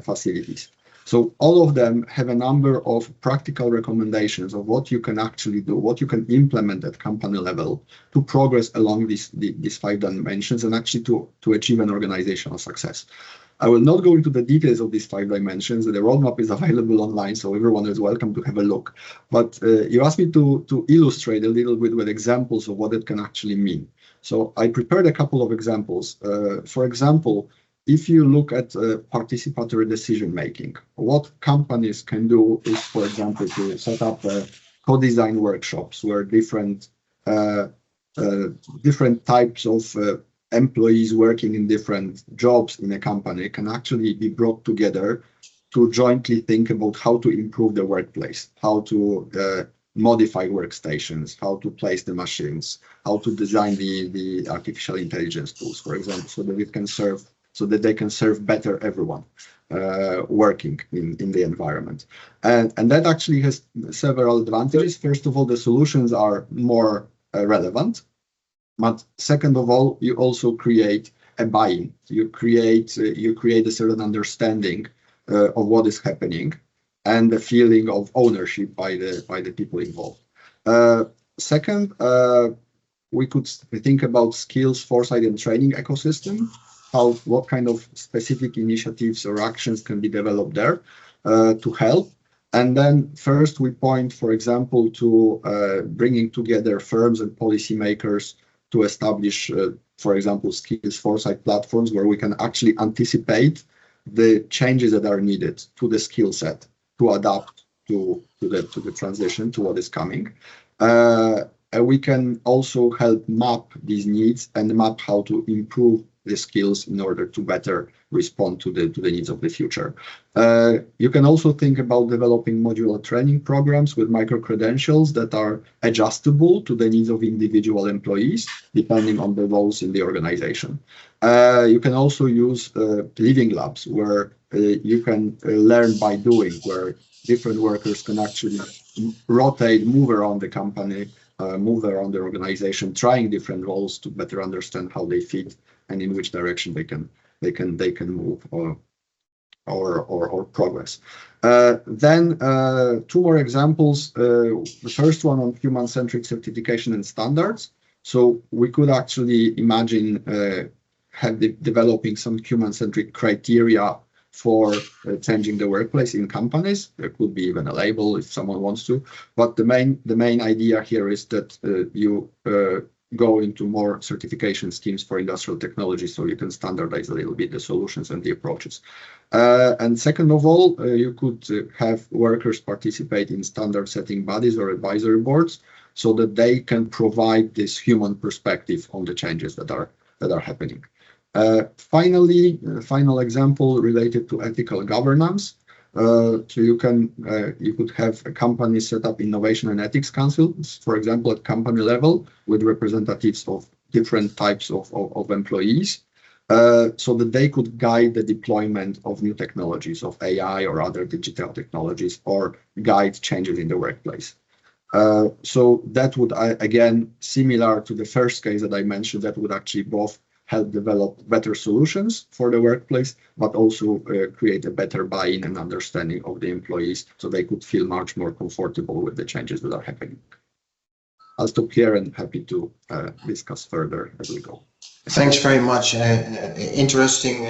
Speaker 4: facilities. So all of them have a number of practical recommendations of what you can actually do, what you can implement at company level to progress along these 5 dimensions and actually to achieve an organizational success. I will not go into the details of these 5 dimensions. The roadmap is available online, so everyone is welcome to have a look. But you asked me to illustrate a little bit with examples of what it can actually mean. So I prepared a couple of examples. For example, if you look at participatory decision making, what companies can do is, for example, to set up co-design workshops where different types of employees working in different jobs in a company can actually be brought together to jointly think about how to improve the workplace, how to modify workstations, how to place the machines, how to design the artificial intelligence tools, for example, so that they can serve better everyone working in the environment. And that actually has several advantages. First of all, the solutions are more relevant. But second of all, you also create a buy-in. You create a certain understanding of what is happening and the feeling of ownership by the people involved. Second, we could think about skills, foresight, and training ecosystem. What kind of specific initiatives or actions can be developed there to help. And then first we point, for example, to bringing together firms and policymakers to establish, for example, skills foresight platforms where we can actually anticipate the changes that are needed to the skill set to adapt to the transition to what is coming. And we can also help map these needs and map how to improve the skills in order to better respond to the needs of the future. You can also think about developing modular training programs with micro-credentials that are adjustable to the needs of individual employees, depending on the roles in the organization. You can also use living labs where you can learn by doing, where different workers can actually rotate, move around the company, move around the organization, trying different roles to better understand how they fit and in which direction they can move or progress. Then two more examples. The first one on human-centric certification and standards. So we could actually imagine developing some human-centric criteria for changing the workplace in companies. There could be even a label if someone wants to. But the main idea here is that you go into more certification schemes for industrial technology, so you can standardize a little bit the solutions and the approaches. And second of all, you could have workers participate in standard setting bodies or advisory boards so that they can provide this human perspective on the changes that are happening. Finally, final example related to ethical governance. So you could have a company set up innovation and ethics councils, for example, at company level with representatives of different types of employees, so that they could guide the deployment of new technologies, of AI or other digital technologies, or guide changes in the workplace. So that would, again, similar to the first case that I mentioned, that would actually both help develop better solutions for the workplace, but also create a better buy-in and understanding of the employees so they could feel much more comfortable with the changes that are happening. I'll stop here and happy to discuss further as we go.
Speaker 3: Thanks very much. Interesting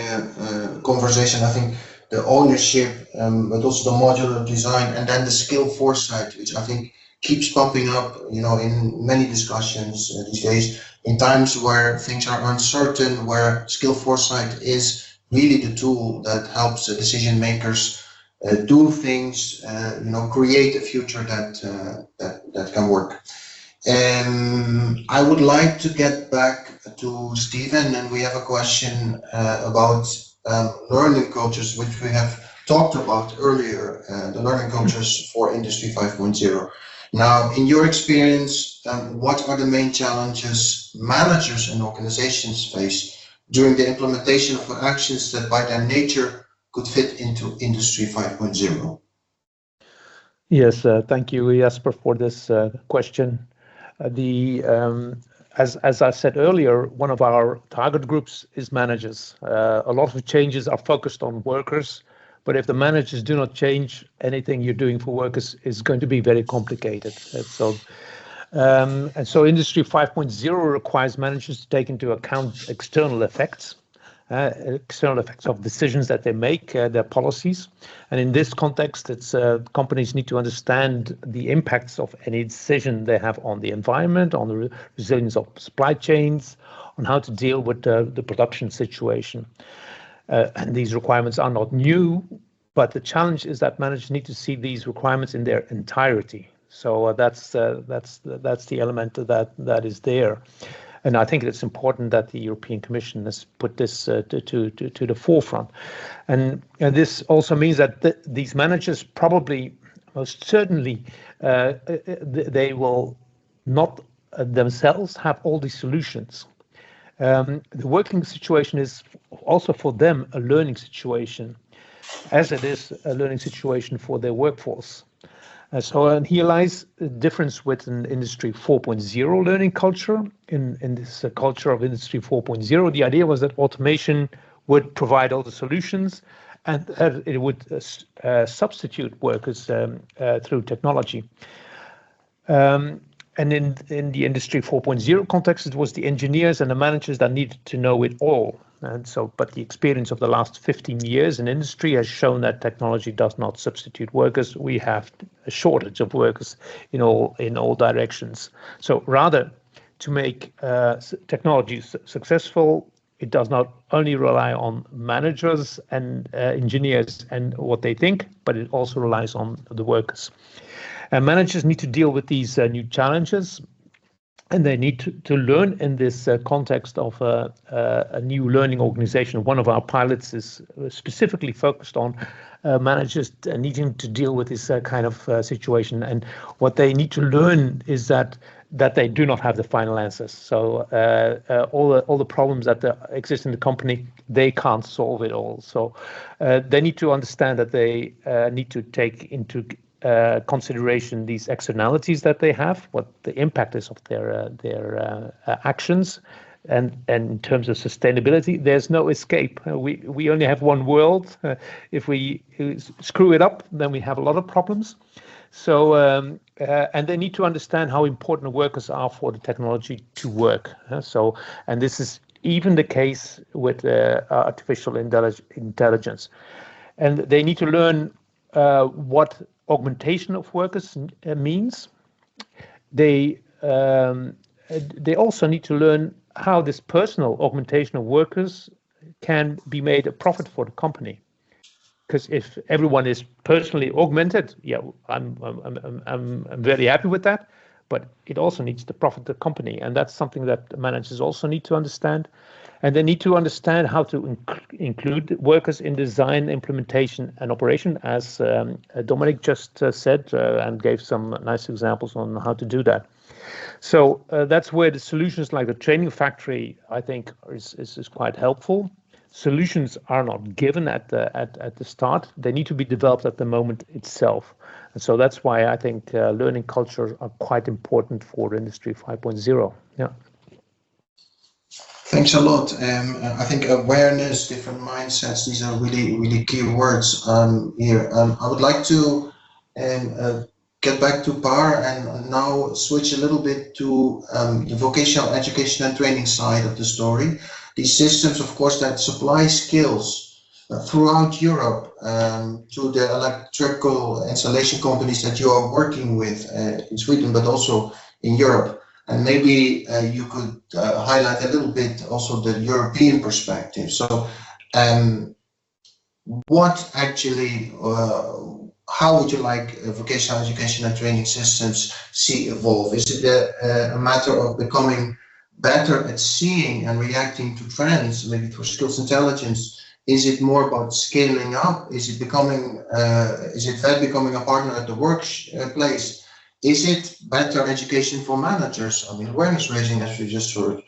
Speaker 3: conversation. I think the ownership, but also the modular design, and then the skill foresight, which I think keeps popping up, in many discussions these days, in times where things are uncertain, where skill foresight is really the tool that helps decision makers do things, create a future that can work. I would like to get back to Stephen, and we have a question about learning cultures, which we have talked about earlier, the learning cultures for Industry 5.0. Now, in your experience, what are the main challenges managers and organizations face during the implementation of actions that by their nature could fit into Industry 5.0?
Speaker 5: Yes, thank you, Jasper, for this question. As I said earlier, one of our target groups is managers. A lot of changes are focused on workers, but if the managers do not change, anything you're doing for workers is going to be very complicated. So Industry 5.0 requires managers to take into account external effects external effects of decisions that they make, their policies. And in this context, it's companies need to understand the impacts of any decision they have on the environment, on the resilience of supply chains, on how to deal with the production situation. And these requirements are not new, but the challenge is that managers need to see these requirements in their entirety. So that's the element that is there. And I think it's important that the European Commission has put this to the forefront. And this also means that these managers probably, most certainly, they will not themselves have all these solutions. The working situation is also for them a learning situation, as it is a learning situation for their workforce. And here lies the difference with an Industry 4.0 learning culture. In this culture of Industry 4.0, the idea was that automation would provide all the solutions and it would substitute workers through technology. And in the Industry 4.0 context, it was the engineers and the managers that needed to know it all. And so, but the experience of the last 15 years in industry has shown that technology does not substitute workers. We have a shortage of workers in all directions. So rather, to make technology successful, it does not only rely on managers and engineers and what they think, but it also relies on the workers. And managers need to deal with these new challenges. And they need to learn in this context of a new learning organization. One of our pilots is specifically focused on managers needing to deal with this kind of situation. And what they need to learn is that they do not have the final answers. So all the problems that exist in the company, they can't solve it all. So they need to understand that they need to take into consideration these externalities that they have, what the impact is of their actions, and in terms of sustainability, there's no escape. We only have one world. If we screw it up, then we have a lot of problems. So and they need to understand how important workers are for the technology to work. And this is even the case with artificial intelligence, and they need to learn what augmentation of workers means. They also need to learn how this personal augmentation of workers can be made a profit for the company. Because if everyone is personally augmented, yeah, I'm very happy with that. But it also needs to profit the company, and that's something that managers also need to understand. And they need to understand how to include workers in design, implementation, and operation, as Dominic just said, and gave some nice examples on how to do that. So that's where the solutions like the training factory, I think, is quite helpful. Solutions are not given at the start; they need to be developed at the moment itself. And so that's why I think learning cultures are quite important for Industry 5.0. Yeah.
Speaker 3: Thanks a lot. I think awareness, different mindsets, these are really key words here. I would like to get back to PAR and now switch a little bit to the vocational education and training side of the story. These systems, of course, that supply skills throughout Europe to the electrical installation companies that you are working with in Sweden, but also in Europe. And maybe you could highlight a little bit also the European perspective. So what actually, how would you like vocational education and training systems see evolve? Is it a matter of becoming better at seeing and reacting to trends, maybe through skills intelligence? Is it more about scaling up? Is it becoming, is it that becoming a partner at the workplace? Is it better education for managers? I mean, awareness raising, as we just heard,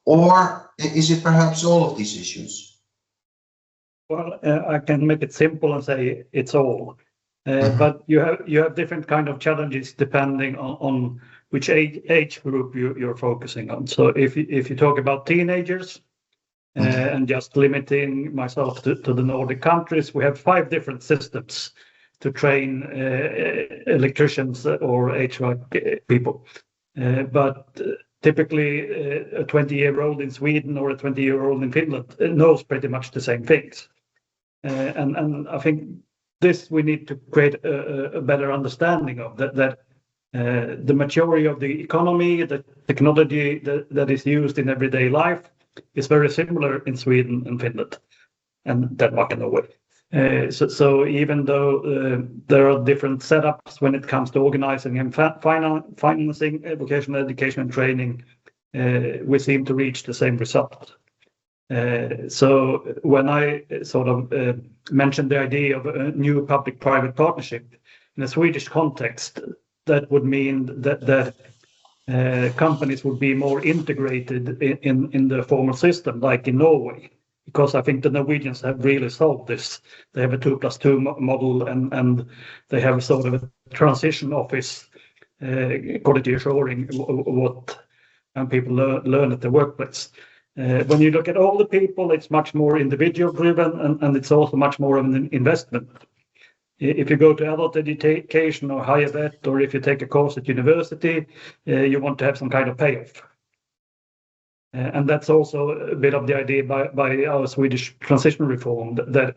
Speaker 3: or is it perhaps all of these issues?
Speaker 6: Well, I can make it simple and say it's all, but you have different kind of challenges depending on which age group you're focusing on. So if you talk about teenagers, and just limiting myself to the Nordic countries, we have 5 different systems to train electricians or HVAC people. But typically a 20-year-old in Sweden or a 20-year-old in Finland knows pretty much the same things. And I think this we need to create a better understanding of that the majority of the economy, the technology that is used in everyday life is very similar in Sweden and Finland and Denmark and Norway. So even though there are different setups when it comes to organizing and financing vocational education and training, we seem to reach the same result. So when I sort of mentioned the idea of a new public-private partnership in a Swedish context, that would mean that companies would be more integrated in the formal system, like in Norway, because I think the Norwegians have really solved this. They have a 2+2 model, and they have sort of a transition office, quality assuring what people learn at the workplace. When you look at all the people, it's much more individual driven, and it's also much more of an investment. If you go to adult education or higher ed, or if you take a course at university, you want to have some kind of payoff. And that's also a bit of the idea by our Swedish transition reform, that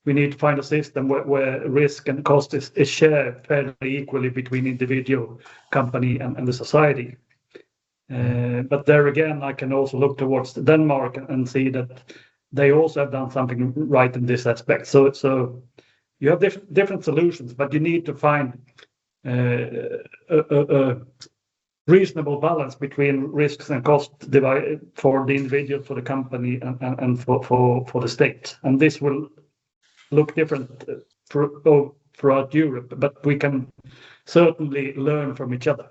Speaker 6: we need to find a system where risk and cost is shared fairly equally between individual, company, and the society. But there again, I can also look towards Denmark and see that they also have done something right in this aspect. So you have different solutions, but you need to find a reasonable balance between risks and cost for the individual, for the company, and for the state. And this will look different throughout Europe, but we can certainly learn from each other.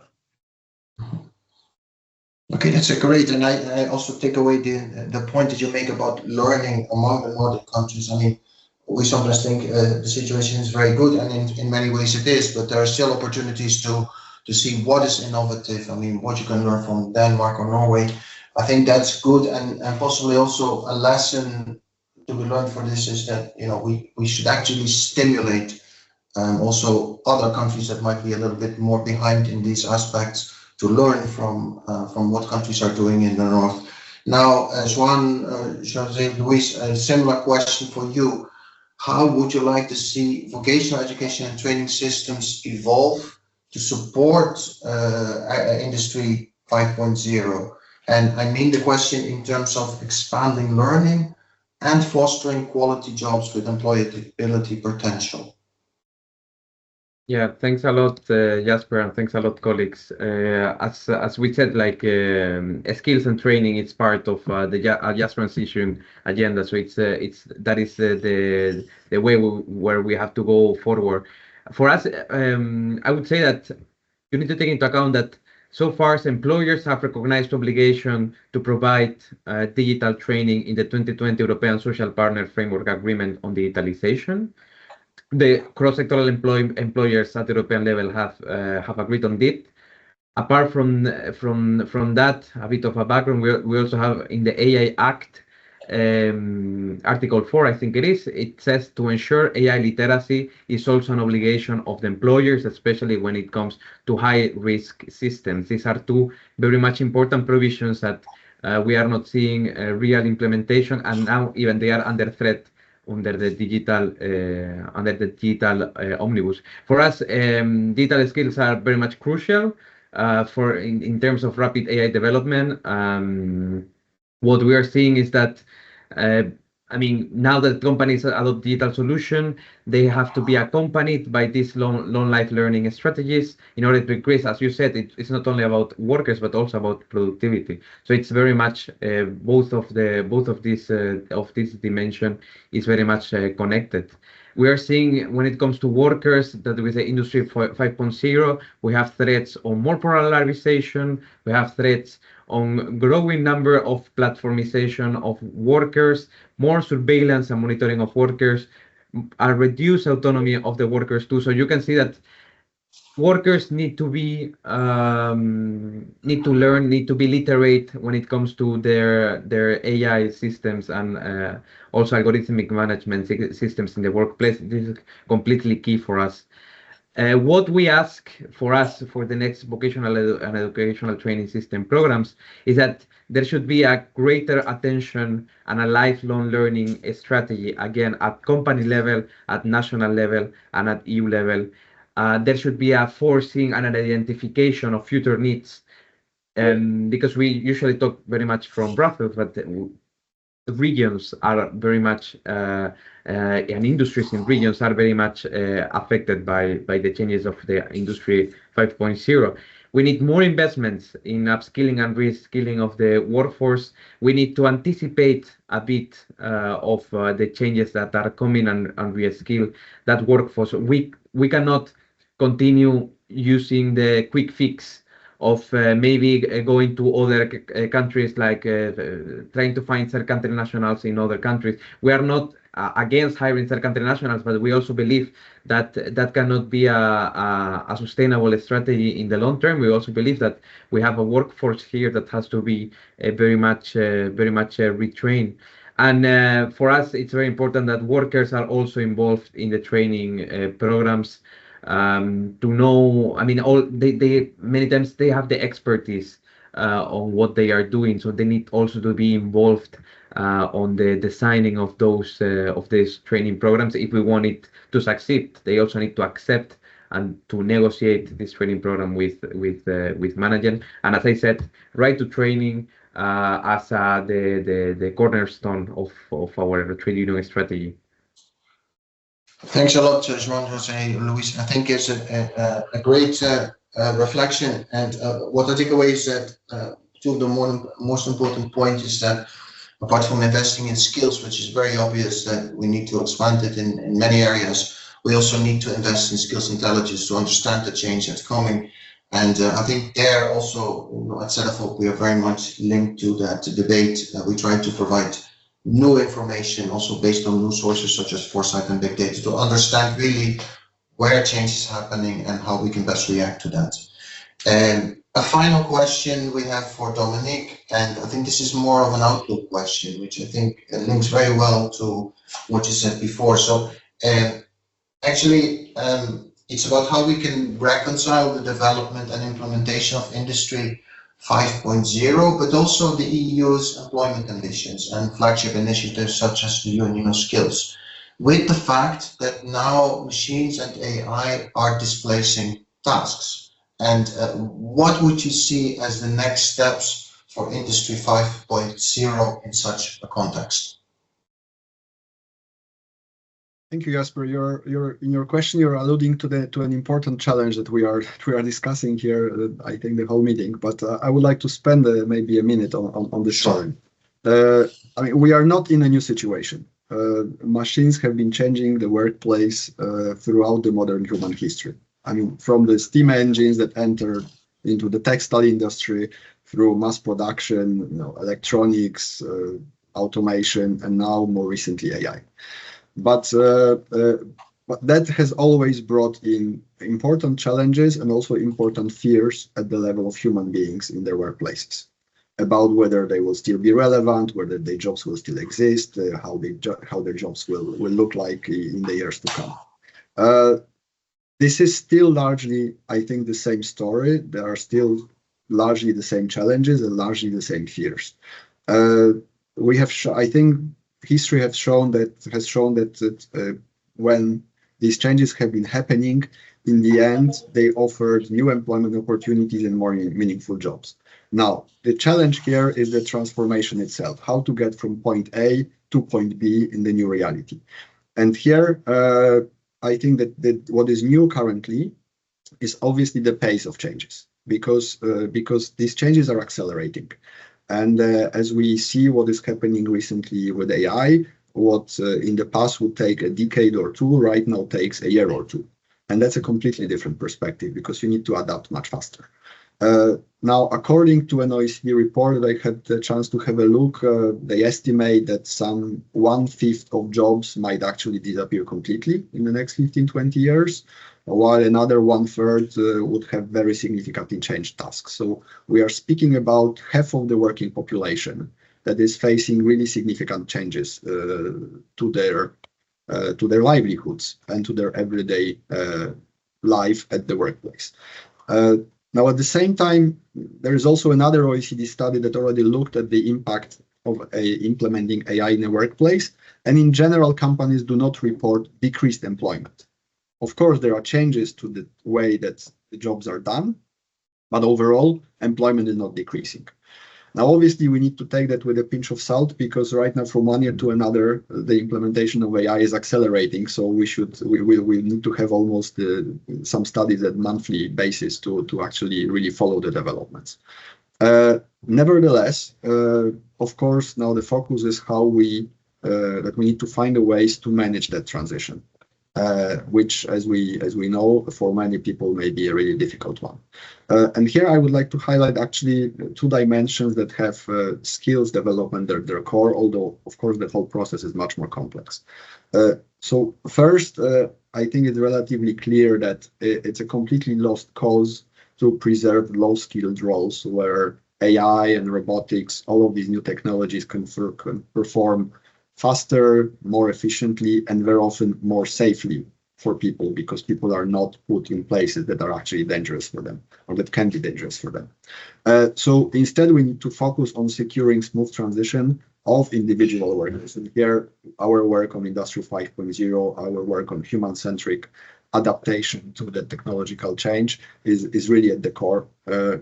Speaker 3: Okay, that's a great, and I also take away the point that you make about learning among the Nordic countries. I mean, we sometimes think the situation is very good, and in many ways it is, but there are still opportunities to see what is innovative. I mean, what you can learn from Denmark or Norway. I think that's good, and possibly also a lesson to be learned for this is that, you know, we should actually stimulate also other countries that might be a little bit more behind in these aspects to learn from what countries are doing in the north. Now, Juan, Jose Luis, a similar question for you. How would you like to see vocational education and training systems evolve to support Industry 5.0? And I mean the question in terms of expanding learning and fostering quality jobs with employability potential.
Speaker 7: Yeah, thanks a lot, Jasper, and thanks a lot, colleagues. As we said, like skills and training, it's part of the just transition agenda. So that is the way where we have to go forward. For us, I would say that you need to take into account that so far employers have recognized obligation to provide digital training in the 2020 European Social Partner Framework Agreement on Digitalization. The cross-sectoral employers at the European level have agreed on it. Apart from that, a bit of a background, we also have in the AI Act, Article 4, I think it says to ensure AI literacy is also an obligation of the employers, especially when it comes to high-risk systems. These are two very much important provisions that we are not seeing real implementation, and now even they are under threat under the digital omnibus. For us, digital skills are very much crucial for in terms of rapid AI development. What we are seeing is that I mean, now that companies adopt digital solution, they have to be accompanied by these long life learning strategies in order to increase, as you said, it's not only about workers but also about productivity. So it's very much both of this dimension is very much connected. We are seeing when it comes to workers that with the Industry 5.0, we have threats on more polarization, we have threats on growing number of platformization of workers, more surveillance and monitoring of workers, a reduced autonomy of the workers too. So you can see that workers need to be need to be literate when it comes to their AI systems and also algorithmic management systems in the workplace. This is completely key for us. What we ask for us for the next vocational and educational training system programs is that there should be a greater attention and a lifelong learning strategy, again, at company level, at national level, and at EU level. There should be a forcing and an identification of future needs, because we usually talk very much from Brussels, but regions are very much and industries in regions are very much affected by the changes of the industry 5.0. We need more investments in upskilling and reskilling of the workforce. We need to anticipate a bit of the changes that are coming and reskill that workforce. We cannot continue using the quick fix of maybe going to other countries, like trying to find third country nationals in other countries. We are not against hiring third country nationals, but we also believe that that cannot be a sustainable strategy in the long term. We also believe that we have a workforce here that has to be very much retrained. And for us, it's very important that workers are also involved in the training programs. To know, I mean, they many times they have the expertise on what they are doing, so they need also to be involved on the designing of these training programs. If we want it to succeed, they also need to accept and to negotiate this training program with management. And as I said, right to training as the cornerstone of our trade union strategy.
Speaker 3: Thanks a lot, Joan, Jose, Luis. I think it's a great reflection. And what I take away is that two of the most important points is that apart from investing in skills, which is very obvious that we need to expand it in many areas, we also need to invest in skills intelligence to understand the change that's coming. And I think there also, at Cedefop, we are very much linked to that debate. We try to provide new information, also based on new sources such as foresight and big data, to understand really where change is happening and how we can best react to that. And a final question we have for Dominique, and I think this is more of an outlook question, which I think links very well to what you said before. So actually, it's about how we can reconcile the development and implementation of Industry 5.0, but also the EU's employment ambitions and flagship initiatives such as the Union of Skills, with the fact that now machines and AI are displacing tasks. And what would you see as the next steps for Industry 5.0 in such a context?
Speaker 4: Thank you, Jasper. In your question, you're alluding to an important challenge that we are discussing here. I think the whole meeting, but I would like to spend maybe a minute on this challenge. I mean, we are not in a new situation. Machines have been changing the workplace throughout the modern human history. I mean, from the steam engines that entered into the textile industry, through mass production, electronics, automation, and now more recently AI. But that has always brought in important challenges and also important fears at the level of human beings in their workplaces, about whether they will still be relevant, whether their jobs will still exist, how their jobs will look like in the years to come. This is still largely, I think, the same story. There are still largely the same challenges and largely the same fears. We have, I think, history has shown that when these changes have been happening, in the end, they offered new employment opportunities and more meaningful jobs. Now, the challenge here is the transformation itself, how to get from point A to point B in the new reality. And here, I think that what is new currently is obviously the pace of changes, because these changes are accelerating. And as we see what is happening recently with AI, what in the past would take a decade or two, right now takes a year or two. And that's a completely different perspective because you need to adapt much faster. Now, according to an OECD report that I had the chance to have a look, they estimate that some 1/5 of jobs might actually disappear completely in the next 15-20 years, while another 1/3 would have very significantly changed tasks. So we are speaking about half of the working population that is facing really significant changes to their livelihoods and to their everyday life at the workplace. Now, at the same time, there is also another OECD study that already looked at the impact of implementing AI in the workplace. And in general, companies do not report decreased employment. Of course, there are changes to the way that the jobs are done, but overall, employment is not decreasing. Now, obviously, we need to take that with a pinch of salt, because right now, from one year to another, the implementation of AI is accelerating. So we need to have almost some studies at monthly basis to actually really follow the developments. Nevertheless, of course, now the focus is how that we need to find ways to manage that transition, which, as we know, for many people may be a really difficult one. And here I would like to highlight actually two dimensions that have skills development at their core, although of course the whole process is much more complex. So first, I think it's relatively clear that it's a completely lost cause to preserve low-skilled roles where AI and robotics, all of these new technologies can perform faster, more efficiently, and very often more safely for people, because people are not put in places that are actually dangerous for them or that can be dangerous for them. So instead, we need to focus on securing smooth transition of individual workers. And here, our work on Industry 5.0, our work on human-centric adaptation to the technological change is really at the core,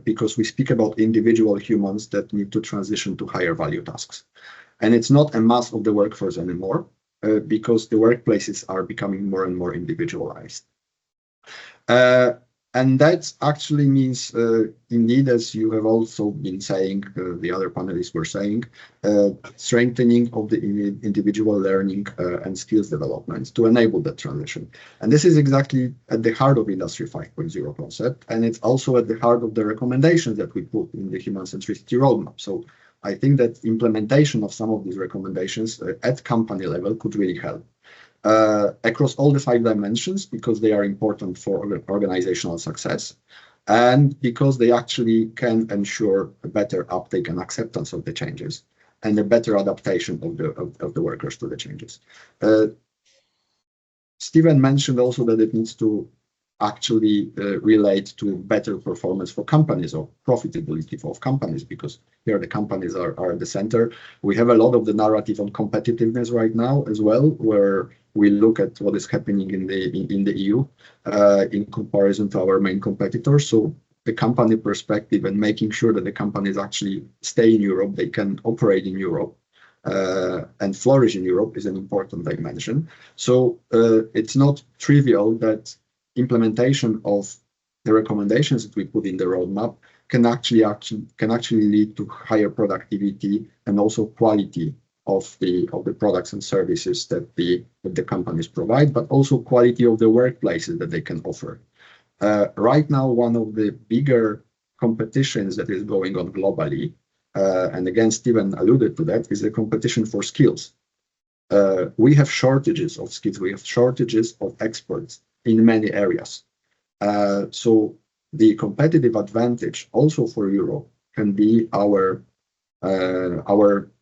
Speaker 4: because we speak about individual humans that need to transition to higher value tasks. And it's not a mass of the workforce anymore, because the workplaces are becoming more and more individualized. And that actually means, indeed, as you have also been saying, the other panelists were saying, strengthening of the individual learning and skills development to enable that transition. And this is exactly at the heart of Industry 5.0 concept. And it's also at the heart of the recommendations that we put in the human centricity roadmap. So I think that implementation of some of these recommendations at company level could really help across all the 5 dimensions, because they are important for organizational success and because they actually can ensure a better uptake and acceptance of the changes and a better adaptation of the workers to the changes. Stephen mentioned also that it needs to actually relate to better performance for companies or profitability of companies, because here the companies are at the center. We have a lot of the narrative on competitiveness right now as well, where we look at what is happening in the EU in comparison to our main competitors. So the company perspective and making sure that the companies actually stay in Europe, they can operate in Europe and flourish in Europe is an important dimension. So it's not trivial that implementation of the recommendations that we put in the roadmap can actually lead to higher productivity and also quality of the products and services that the companies provide, but also quality of the workplaces that they can offer. Right now, one of the bigger competitions that is going on globally, and again, Stephen alluded to that, is the competition for skills. We have shortages of skills. We have shortages of experts in many areas. So the competitive advantage also for Europe can be our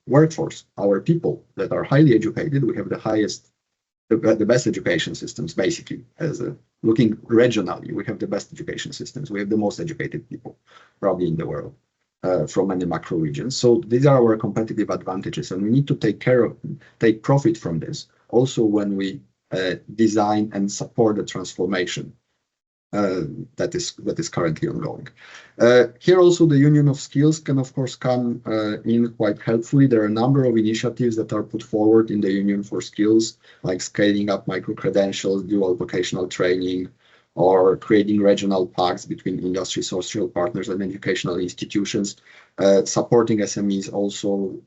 Speaker 4: workforce, our people that are highly educated. We have the best education systems, basically. Looking regionally, we have the best education systems. We have the most educated people probably in the world from many macro regions. So these are our competitive advantages, and we need to take profit from this also when we design and support the transformation that is currently ongoing. Here also the Union of Skills can of course come in quite helpfully. There are a number of initiatives that are put forward in the Union for Skills, like scaling up micro-credentials, dual vocational training, or creating regional pacts between industry, social partners, and educational institutions, supporting SMEs also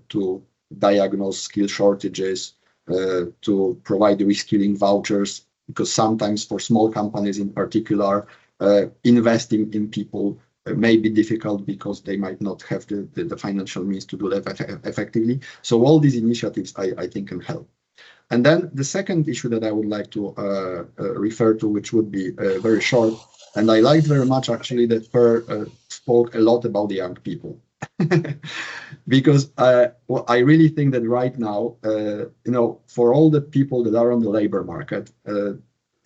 Speaker 4: to diagnose skill shortages, to provide reskilling vouchers, because sometimes for small companies in particular, investing in people may be difficult because they might not have the financial means to do that effectively. So all these initiatives, I think, can help. And then the second issue that I would like to refer to, which would be very short, and I liked very much actually that Per spoke a lot about the young people. Because I really think that right now, for all the people that are on the labor market,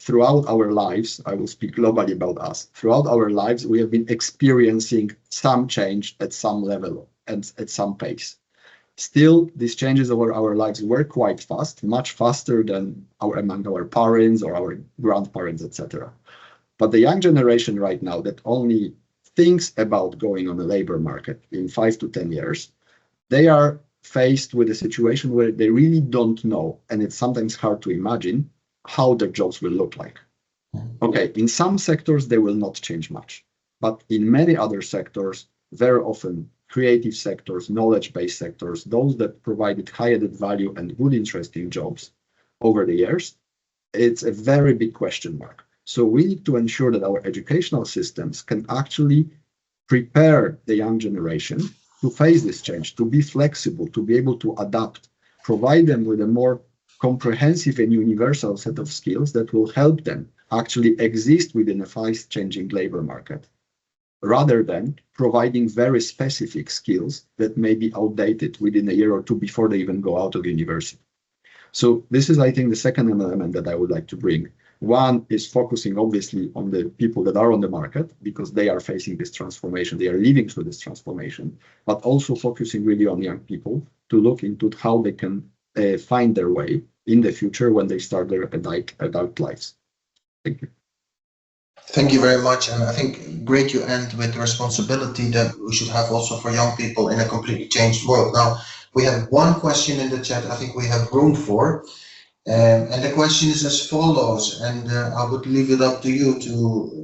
Speaker 4: throughout our lives, I will speak globally about us, throughout our lives, we have been experiencing some change at some level and at some pace. Still, these changes over our lives were quite fast, much faster than among our parents or our grandparents, etc. But the young generation right now that only thinks about going on the labor market in 5 to 10 years, they are faced with a situation where they really don't know, and it's sometimes hard to imagine, how their jobs will look like. Okay, in some sectors, they will not change much. But in many other sectors, very often creative sectors, knowledge-based sectors, those that provided high added value and good, interesting jobs over the years, it's a very big question mark. So we need to ensure that our educational systems can actually prepare the young generation to face this change, to be flexible, to be able to adapt, provide them with a more comprehensive and universal set of skills that will help them actually exist within a fast-changing labor market, rather than providing very specific skills that may be outdated within a year or two before they even go out of university. So this is, I think, the second element that I would like to bring. One is focusing obviously on the people that are on the market because they are facing this transformation, they are living through this transformation, but also focusing really on young people to look into how they can find their way in the future when they start their adult lives. Thank you.
Speaker 3: Thank you very much. And I think great you end with the responsibility that we should have also for young people in a completely changed world. Now, we have one question in the chat I think we have room for. And the question is as follows, and I would leave it up to you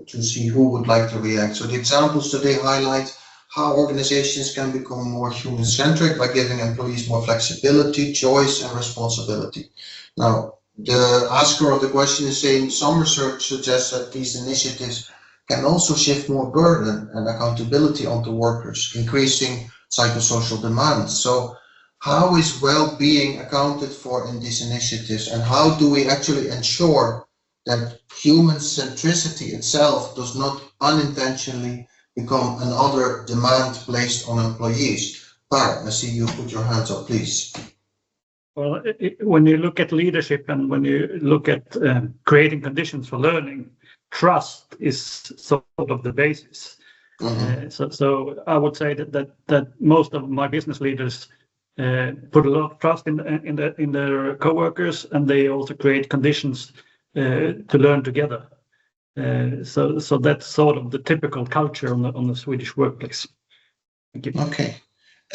Speaker 3: to see who would like to react. So the examples today highlight how organizations can become more human-centric by giving employees more flexibility, choice, and responsibility. Now, the asker of the question is saying some research suggests that these initiatives can also shift more burden and accountability onto workers, increasing psychosocial demands. So how is well-being accounted for in these initiatives, and how do we actually ensure that human centricity itself does not unintentionally become another demand placed on employees? Per, I see you put your hands up, please.
Speaker 6: Well, when you look at leadership and when you look at creating conditions for learning, trust is sort of the basis. Mm-hmm. So I would say that most of my business leaders put a lot of trust in their coworkers, and they also create conditions to learn together. So that's sort of the typical culture on the Swedish workplace. Thank you.
Speaker 3: Okay,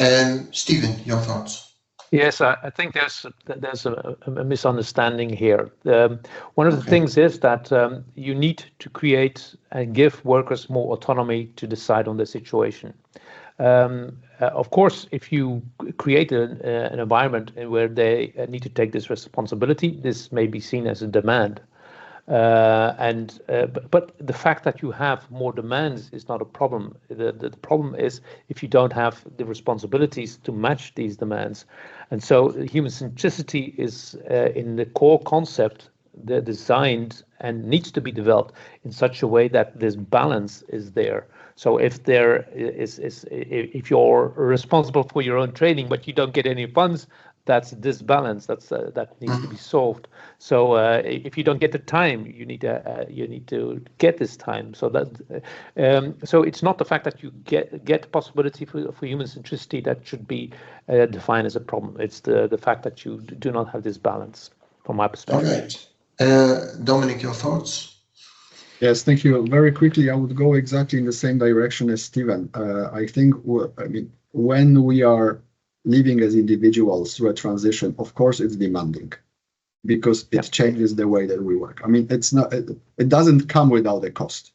Speaker 3: and Stephen, your thoughts?
Speaker 5: Yes, I think there's a misunderstanding here. One of the things is that you need to create and give workers more autonomy to decide on the situation. Of course, if you create an environment where they need to take this responsibility, this may be seen as a demand. But the fact that you have more demands is not a problem. The problem is if you don't have the responsibilities to match these demands. And so human centricity is in the core concept designed and needs to be developed in such a way that this balance is there. So if if you're responsible for your own training but you don't get any funds, that's disbalance. That needs to be solved. So if you don't get the time, you need to get this time. So that so it's not the fact that you get possibility for human centricity that should be defined as a problem. It's the fact that you do not have this balance, from my perspective.
Speaker 3: All right, Dominic, your thoughts?
Speaker 4: Yes, thank you. Very quickly, I would go exactly in the same direction as Steven. I think when we are living as individuals through a transition, of course, it's demanding because it changes the way that we work. I mean, it doesn't come without a cost.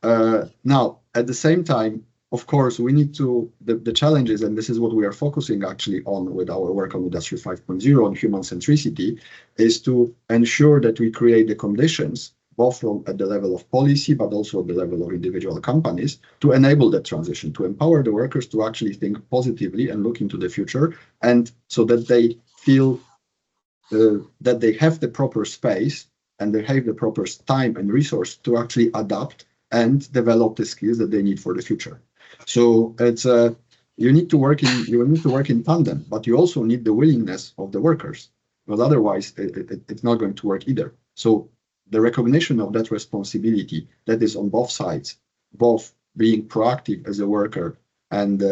Speaker 4: Now, at the same time, of course, we need to, the challenges, and this is what we are focusing actually on with our work on Industry 5.0 on human centricity, is to ensure that we create the conditions both at the level of policy, but also at the level of individual companies, to enable that transition, to empower the workers to actually think positively and look into the future, and so that they feel that they have the proper space and they have the proper time and resource to actually adapt and develop the skills that they need for the future. So it's you need to work in tandem, but you also need the willingness of the workers, because otherwise it's not going to work either. So the recognition of that responsibility that is on both sides, both being proactive as a worker and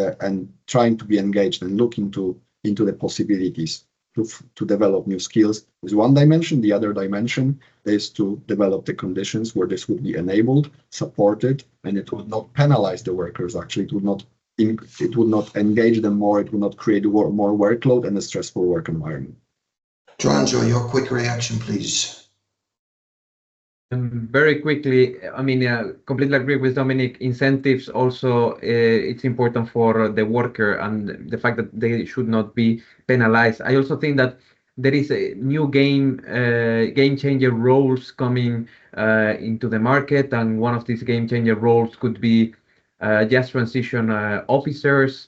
Speaker 4: trying to be engaged and look into the possibilities to develop new skills is one dimension. The other dimension is to develop the conditions where this would be enabled, supported, and it would not penalize the workers. Actually, it would not engage them more. It would not create more workload and a stressful work environment.
Speaker 3: Joanjo, your quick reaction, please.
Speaker 7: Very quickly, I mean, completely agree with Dominic. Incentives also, it's important for the worker and the fact that they should not be penalized. I also think that there is a new game changer roles coming into the market, and one of these game changer roles could be just transition officers,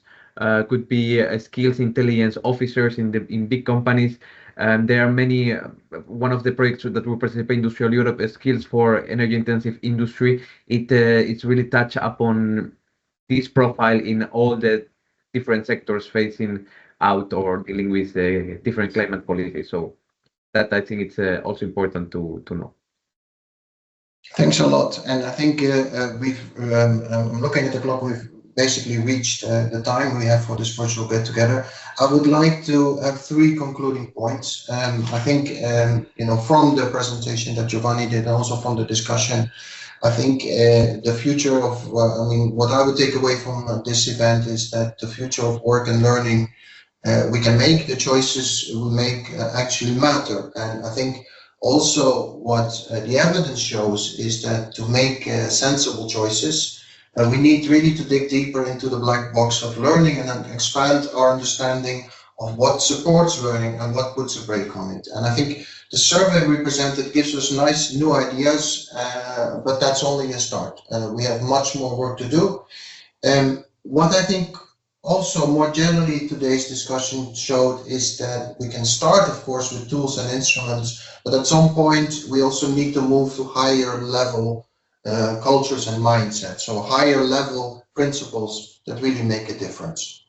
Speaker 7: could be skills intelligence officers in big companies. There are many, one of the projects that we participate in Industrial Europe is skills for energy intensive industry. It's really touch upon this profile in all the different sectors facing out or dealing with different climate policies. So that I think it's also important to know.
Speaker 3: Thanks a lot. And I think I'm looking at the clock, we've basically reached the time we have for this virtual get together. I would like to have 3 concluding points. I think, from the presentation that Giovanni did, and also from the discussion, I think the future of, what I would take away from this event is that the future of work and learning, we can make the choices we make actually matter. And I think also what the evidence shows is that to make sensible choices, we need really to dig deeper into the black box of learning and expand our understanding of what supports learning and what puts a brake on it. And I think the survey we presented gives us nice new ideas, but that's only a start. We have much more work to do. What I think also more generally today's discussion showed is that we can start, of course, with tools and instruments, but at some point we also need to move to higher level cultures and mindsets, so higher level principles that really make a difference.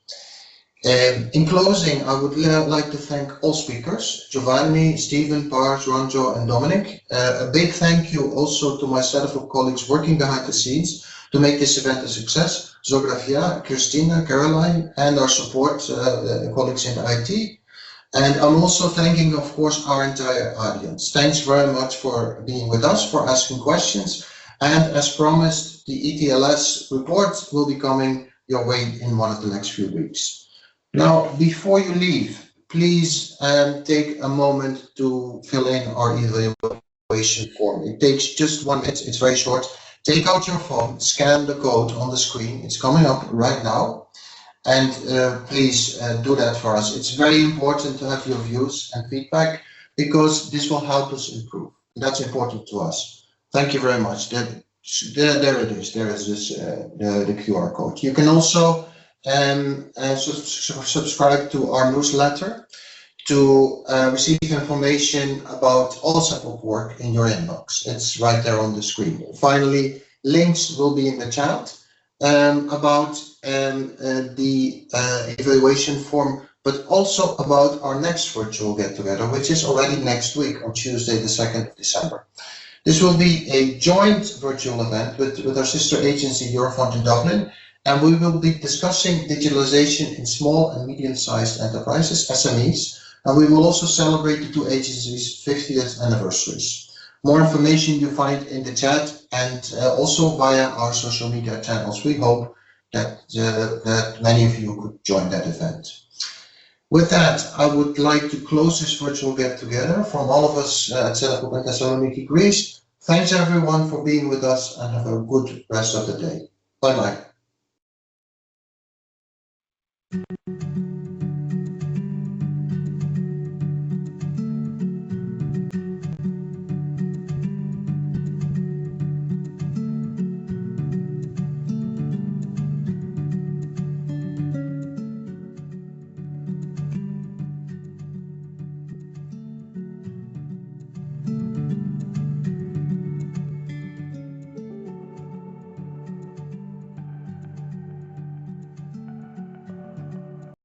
Speaker 3: In closing, I would like to thank all speakers, Giovanni, Stephen, Par, Joanjo, and Dominic. A big thank you also to my set of colleagues working behind the scenes to make this event a success, Zografia, Christina, Caroline, and our support colleagues in IT. And I'm also thanking, of course, our entire audience. Thanks very much for being with us, for asking questions. And as promised, the ETLS report will be coming your way in one of the next few weeks. Now, before you leave, please take a moment to fill in our evaluation form. It takes just 1 minute, it's very short. Take out your phone, scan the code on the screen. It's coming up right now. And please do that for us. It's very important to have your views and feedback because this will help us improve. That's important to us. Thank you very much. There it is. There is this, the QR code. You can also subscribe to our newsletter to receive information about all type of work in your inbox. It's right there on the screen. Finally, links will be in the chat about the evaluation form, but also about our next virtual get-together, which is already next week on Tuesday, the 2nd of December. This will be a joint virtual event with our sister agency Eurofund in Dublin, and we will be discussing digitalization in small and medium-sized enterprises, SMEs, and we will also celebrate the 2 agencies' 50th anniversaries. More information you find in the chat and also via our social media channels. We hope that many of you could join that event. With that, I would like to close this virtual get-together from all of us at Sedefop and Thessaloniki, Greece. Thanks everyone for being with us and have a good rest of the day. Bye-bye.